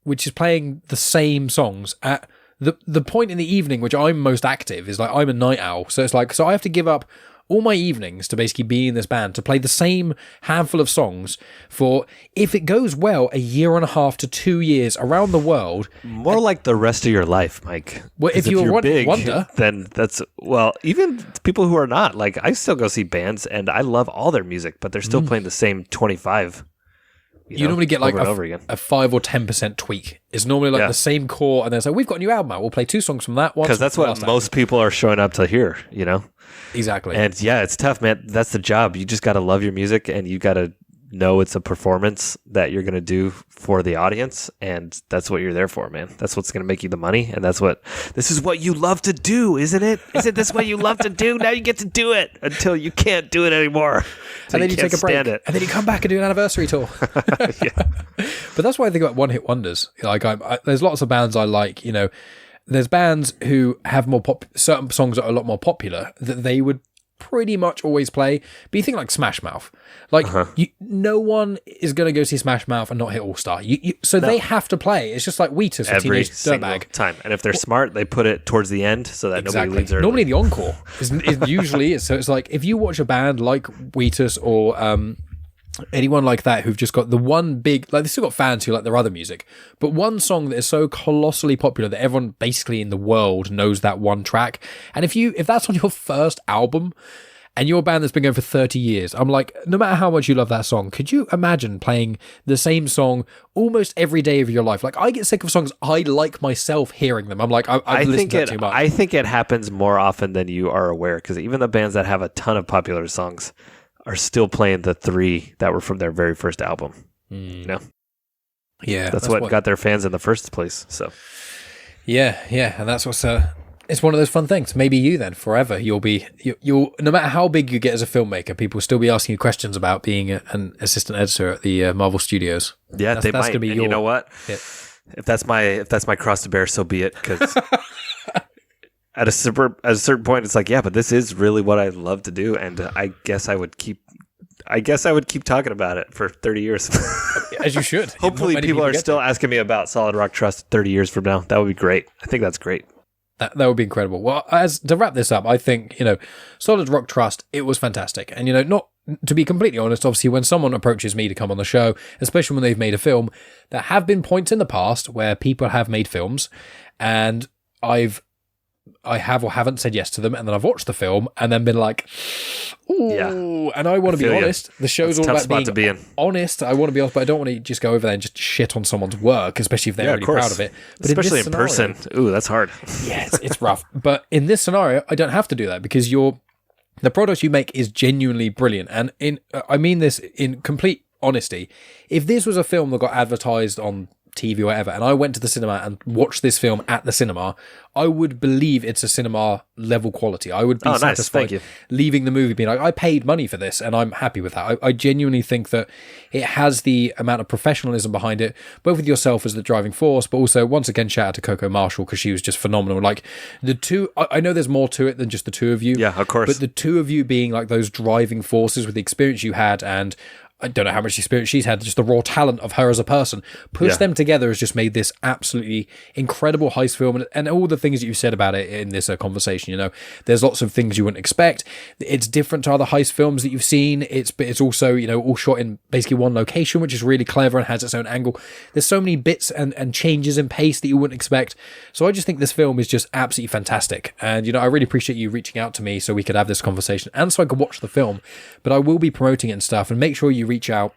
which is playing the same songs at the point in the evening, which I'm most active, is like I'm a night owl, so it's like, so I have to give up all my evenings to basically be in this band, to play the same handful of songs for, if it goes well, 1.5 to 2 years around the world. More like the rest of your life, Mike. Well, if you're big, wonder, then that's, well, even people who are not, like, I still go see bands and I love all their music, but they're still playing the same 25. You normally get like a 5 or 10% tweak. It's normally like the same core, and then it's like, we've got a new album out. We'll play 2 songs from that one. Because that's what most people are showing up to hear, you know? Exactly. And yeah, it's tough, man. That's the job. You just got to love your music, and you got to know it's a performance that you're going to do for the audience, and that's what you're there for, man. That's what's going to make you the money, and this is what you love to do, isn't it? Isn't this what you love to do? Now you get to do it until you can't do it anymore. And then you take a break, and then you come back and do an anniversary tour. Yeah. But that's why I think about one-hit wonders. Like, there's lots of bands I like, you know. There's bands who have more certain songs that are a lot more popular that they would pretty much always play. But you think like Smash Mouth, like no one is going to go see Smash Mouth and not hit All Star. So they have to play. It's just like Wheatus or every Teenage single Dirtbag time. And if they're smart, they put it towards the end so that nobody leaves early. Normally the encore is usually so. It's like if you watch a band like Wheatus or anyone like that who've just got the one big, like, they've still got fans who like their other music, but one song that is so colossally popular that everyone basically in the world knows that one track. And if that's on your first album and you're a band that's been going for 30 years, I'm like, no matter how much you love that song, could you imagine playing the same song almost every day of your life? Like, I get sick of songs. I like myself hearing them. I'm like, I've listened to that too much. I think it happens more often than you are aware, because even the bands that have a ton of popular songs are still playing the 3 that were from their very first album. You know? Yeah. That's what got their fans in the first place. So yeah. And that's what's it's one of those fun things. Maybe you then forever you'll no matter how big you get as a filmmaker, people will still be asking you questions about being an assistant editor at the Marvel Studios. Yeah, they might. And you know what? Yeah. If that's my cross to bear, so be it. Because at a certain point, it's like, yeah, but this is really what I love to do, and I guess I would keep talking about it for 30 years. As you should. Hopefully, people are still asking me about Solid Rock Trust 30 years from now. That would be great. I think that's great. That would be incredible. Well, to wrap this up, I think, Solid Rock Trust, it was fantastic. And, not to be completely honest, obviously, when someone approaches me to come on the show, especially when they've made a film, there have been points in the past where people have made films and I have or haven't said yes to them, and then I've watched the film and then been like, ooh, yeah. And I want to be honest. The show's all about being honest. I want to be honest, but I don't want to just go over there and just shit on someone's work, especially if they're really proud of it. But especially in person. Ooh, that's hard. Yeah, it's rough. But in this scenario, I don't have to do that because the product you make is genuinely brilliant. And I mean this in complete honesty. If this was a film that got advertised on TV or whatever, and I went to the cinema and watched this film at the cinema, I would believe it's a cinema level quality. I would be satisfied leaving the movie being like, I paid money for this and I'm happy with that. I genuinely think that it has the amount of professionalism behind it, both with yourself as the driving force, but also, once again, shout out to Coco Marshall because she was just phenomenal. Like, the two, I know there's more to it than just the two of you. Yeah, of course. But the two of you being like those driving forces with the experience you had, and I don't know how much experience she's had, just the raw talent of her as a person, them together has just made this absolutely incredible heist film. And all the things that you said about it in this conversation, there's lots of things you wouldn't expect. It's different to other heist films that you've seen. It's also, all shot in basically one location, which is really clever and has its own angle. There's so many bits and changes in pace that you wouldn't expect. So I just think this film is just absolutely fantastic. And, I really appreciate you reaching out to me so we could have this conversation and so I could watch the film. But I will be promoting it and stuff, and make sure you reach out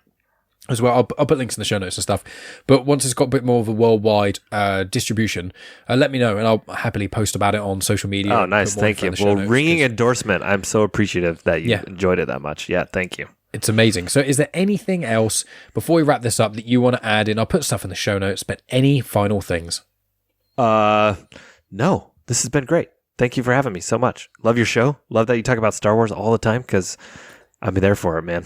as well. I'll put links in the show notes and stuff, but once it's got a bit more of a worldwide distribution, let me know and I'll happily post about it on social media. Oh, nice. Thank you. Well, ringing endorsement. I'm so appreciative that you enjoyed it that much. Yeah, thank you. It's amazing. So is there anything else before we wrap this up that you want to add in? I'll put stuff in the show notes, but any final things? No, this has been great. Thank you for having me so much. Love your show. Love that you talk about Star Wars all the time, because I'm there for it, man.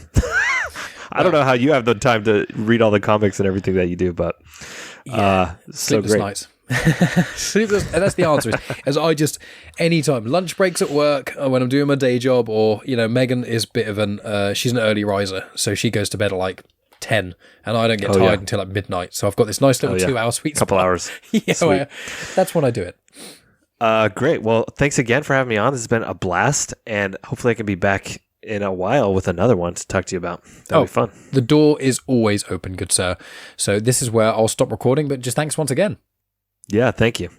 I don't know how you have the time to read all the comics and everything that you do, but so great. Nights. Sleepless, and that's the answer. As I just, anytime lunch breaks at work, when I'm doing my day job, or Megan is a bit of she's an early riser, so she goes to bed at like 10, and I don't get tired until like midnight. So I've got this nice little 2-hour sweet spot. Couple hours. That's when I do it. Great. Well, thanks again for having me on. This has been a blast, and hopefully I can be back in a while with another one to talk to you about. That'll be fun. The door is always open, good sir. So this is where I'll stop recording, but just thanks once again. Yeah, thank you.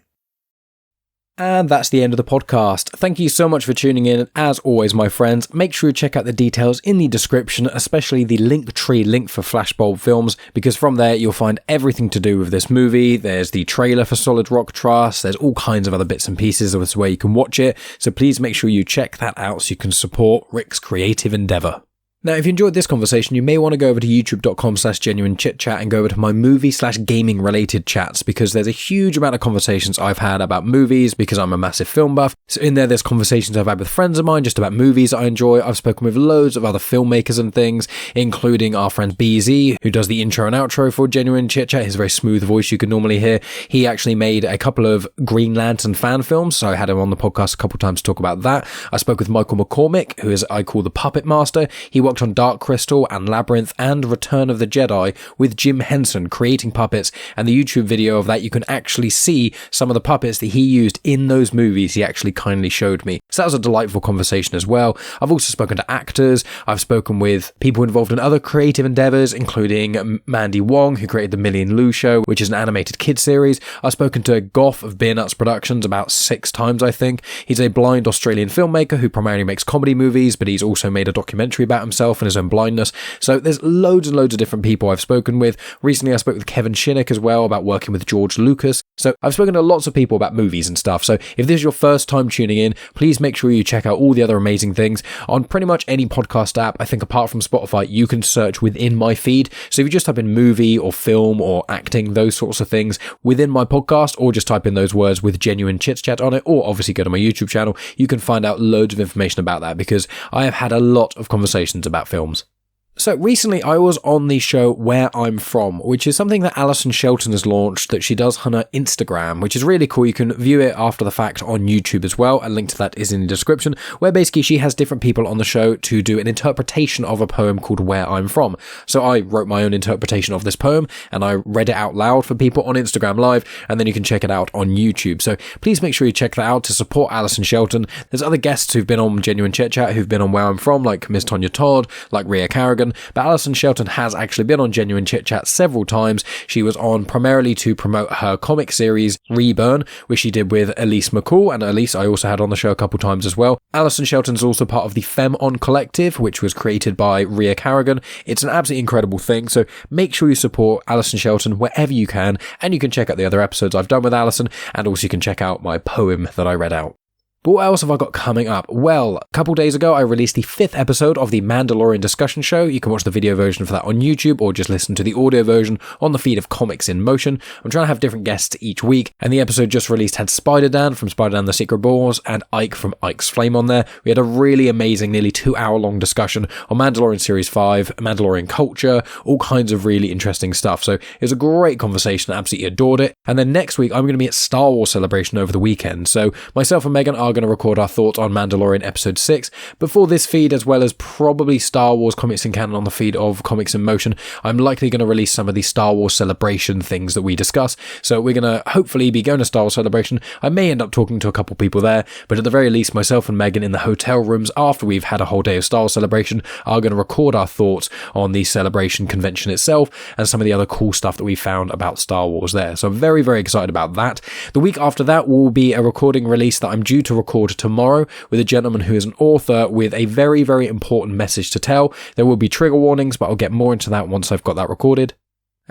And that's the end of the podcast. Thank you so much for tuning in. As always, my friends, make sure you check out the details in the description, especially the Linktree link for Flashbulb Films, because from there you'll find everything to do with this movie. There's the trailer for Solid Rock Trust. There's all kinds of other bits and pieces of where you can watch it. So please make sure you check that out so you can support Rick's creative endeavor. Now, if you enjoyed this conversation, you may want to go over to youtube.com/genuine chit-chat and go over to my movie/gaming related chats, because there's a huge amount of conversations I've had about movies because I'm a massive film buff. So in there's conversations I've had with friends of mine just about movies that I enjoy. I've spoken with loads of other filmmakers and things, including our friend BZ, who does the intro and outro for Genuine Chit-Chat. His very smooth voice you can normally hear. He actually made a couple of Green Lantern fan films, so I had him on the podcast a couple of times to talk about that. I spoke with Michael McCormick, who is I call the Puppet Master. He worked on Dark Crystal and Labyrinth and Return of the Jedi with Jim Henson creating puppets, and the YouTube video of that you can actually see some of the puppets that he used in those movies he actually kindly showed me. So that was a delightful conversation as well. I've also spoken to actors. I've spoken with people involved in other creative endeavors, including Mandy Wong, who created the Million Lou Show, which is an animated kids series. I've spoken to Goff of Beer Nuts Productions about 6 times, I think. He's a blind Australian filmmaker who primarily makes comedy movies, but he's also made a documentary about himself and his own blindness. So there's loads and loads of different people I've spoken with. Recently I spoke with Kevin Shinnick as well about working with George Lucas. So I've spoken to lots of people about movies and stuff. So if this is your first time tuning in, please make sure you check out all the other amazing things on pretty much any podcast app. I think apart from Spotify, you can search within my feed. So if you just type in movie or film or acting, those sorts of things within my podcast, or just type in those words with Genuine Chit-Chat on it, or obviously go to my YouTube channel, you can find out loads of information about that, because I have had a lot of conversations about films. So recently I was on the show Where I'm From, which is something that Alison Shelton has launched that she does on her Instagram, which is really cool. You can view it after the fact on YouTube as well. A link to that is in the description, where basically she has different people on the show to do an interpretation of a poem called Where I'm From. So I wrote my own interpretation of this poem and I read it out loud for people on Instagram Live, and then you can check it out on YouTube. So please make sure you check that out to support Alison Shelton. There's other guests who've been on Genuine Chit-Chat who've been on Where I'm From, like Ms. Tonya Todd, like Rhea Carrigan. But Alison Shelton has actually been on Genuine Chit-Chat several times. She was on primarily to promote her comic series Reburn, which she did with Elise McCall, and Elise I also had on the show a couple times as well. Alison Shelton's also part of the Femme On Collective, which was created by Rhea Carrigan. It's an absolutely incredible thing, so make sure you support Alison Shelton wherever you can, and you can check out the other episodes I've done with Alison, and also you can check out my poem that I read out. But what else have I got coming up? Well, a couple days ago, I released the 5th episode of the Mandalorian discussion show. You can watch the video version for that on YouTube, or just listen to the audio version on the feed of Comics in Motion. I'm trying to have different guests each week, and the episode just released had Spider-Dan from Spider-Dan The Secret Wars and Ike from Ike's Flame on there. We had a really amazing, nearly 2-hour-long discussion on Mandalorian Series 5, Mandalorian culture, all kinds of really interesting stuff. So it was a great conversation. I absolutely adored it. And then next week, I'm going to be at Star Wars Celebration over the weekend. So myself and Megan are going to record our thoughts on Mandalorian Episode 6. But for this feed, as well as probably Star Wars Comics in Canon on the feed of Comics in Motion, I'm likely going to release some of the Star Wars Celebration things that we discuss. So we're going to hopefully be going to Star Wars Celebration. I may end up talking to a couple people there, but at the very least, myself and Megan in the hotel rooms after we've had a whole day of Star Wars Celebration are going to record our thoughts on the Celebration convention itself and some of the other cool stuff that we found about Star Wars there. So I'm very, very excited about that. The week after that will be a recording release that I'm due to record tomorrow with a gentleman who is an author with a very, very important message to tell. There will be trigger warnings, but I'll get more into that once I've got that recorded.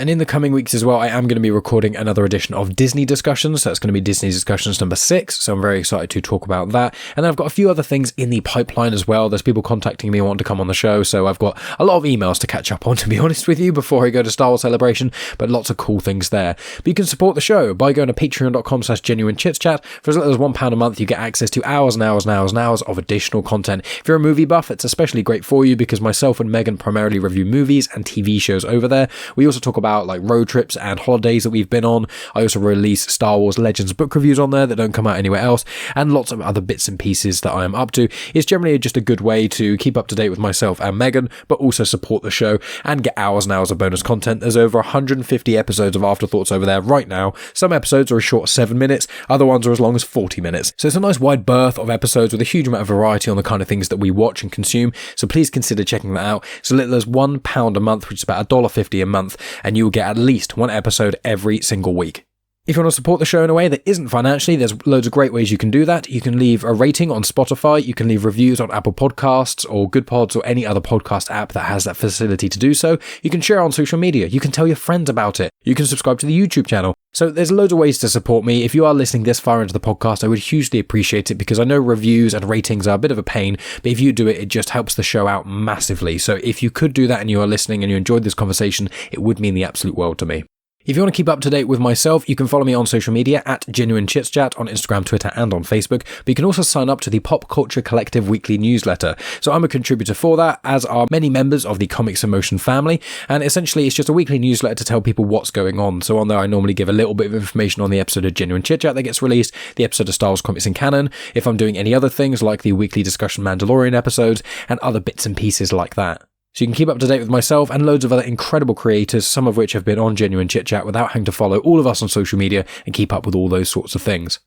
And in the coming weeks as well, I am going to be recording another edition of Disney Discussions. That's going to be Disney Discussions number 6. So I'm very excited to talk about that. And then I've got a few other things in the pipeline as well. There's people contacting me wanting to come on the show. So I've got a lot of emails to catch up on, to be honest with you, before I go to Star Wars Celebration. But lots of cool things there. But you can support the show by going to patreon.com/genuinechitchat. For as little as £1 a month, you get access to hours and hours and hours and hours of additional content. If you're a movie buff, it's especially great for you because myself and Megan primarily review movies and TV shows over there. We also talk about like road trips and holidays that we've been on. I also release Star Wars Legends book reviews on there that don't come out anywhere else, and lots of other bits and pieces that I am up to. It's generally just a good way to keep up to date with myself and Megan, but also support the show and get hours and hours of bonus content. There's over 150 episodes of Afterthoughts over there right now. Some episodes are as short as 7 minutes, other ones are as long as 40 minutes. So it's a nice wide berth of episodes with a huge amount of variety on the kind of things that we watch and consume. So please consider checking that out. It's as little as £1 a month, which is about $1.50 a month, and you will get at least one episode every single week. If you want to support the show in a way that isn't financially, there's loads of great ways you can do that. You can leave a rating on Spotify, you can leave reviews on Apple Podcasts or Good Pods or any other podcast app that has that facility to do so. You can share on social media, you can tell your friends about it, you can subscribe to the YouTube channel. So there's loads of ways to support me. If you are listening this far into the podcast, I would hugely appreciate it because I know reviews and ratings are a bit of a pain, but if you do it, it just helps the show out massively. So if you could do that and you are listening and you enjoyed this conversation, it would mean the absolute world to me. If you want to keep up to date with myself, you can follow me on social media at Genuine Chit-Chat on Instagram, Twitter, and on Facebook. But you can also sign up to the Pop Culture Collective weekly newsletter. So I'm a contributor for that, as are many members of the Comics in Motion family. And essentially, it's just a weekly newsletter to tell people what's going on. So on there, I normally give a little bit of information on the episode of Genuine Chit-Chat that gets released, the episode of Star Wars Comics in Canon, if I'm doing any other things like the weekly discussion Mandalorian episodes, and other bits and pieces like that. So you can keep up to date with myself and loads of other incredible creators, some of which have been on Genuine Chit-Chat without having to follow all of us on social media and keep up with all those sorts of things.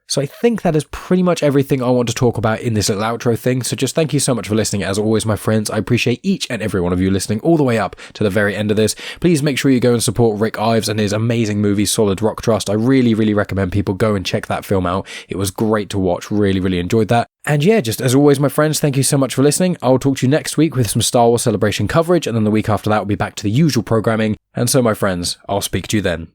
So I think that is pretty much everything I want to talk about in this little outro thing. So just thank you so much for listening. As always, my friends, I appreciate each and every one of you listening all the way up to the very end of this. Please make sure you go and support Rick Ives and his amazing movie, Solid Rock Trust. I really, really recommend people go and check that film out. It was great to watch. Really, really enjoyed that. And yeah, just as always, my friends, thank you so much for listening. I'll talk to you next week with some Star Wars Celebration coverage. And then the week after that, we'll be back to the usual programming. And so, my friends, I'll speak to you then.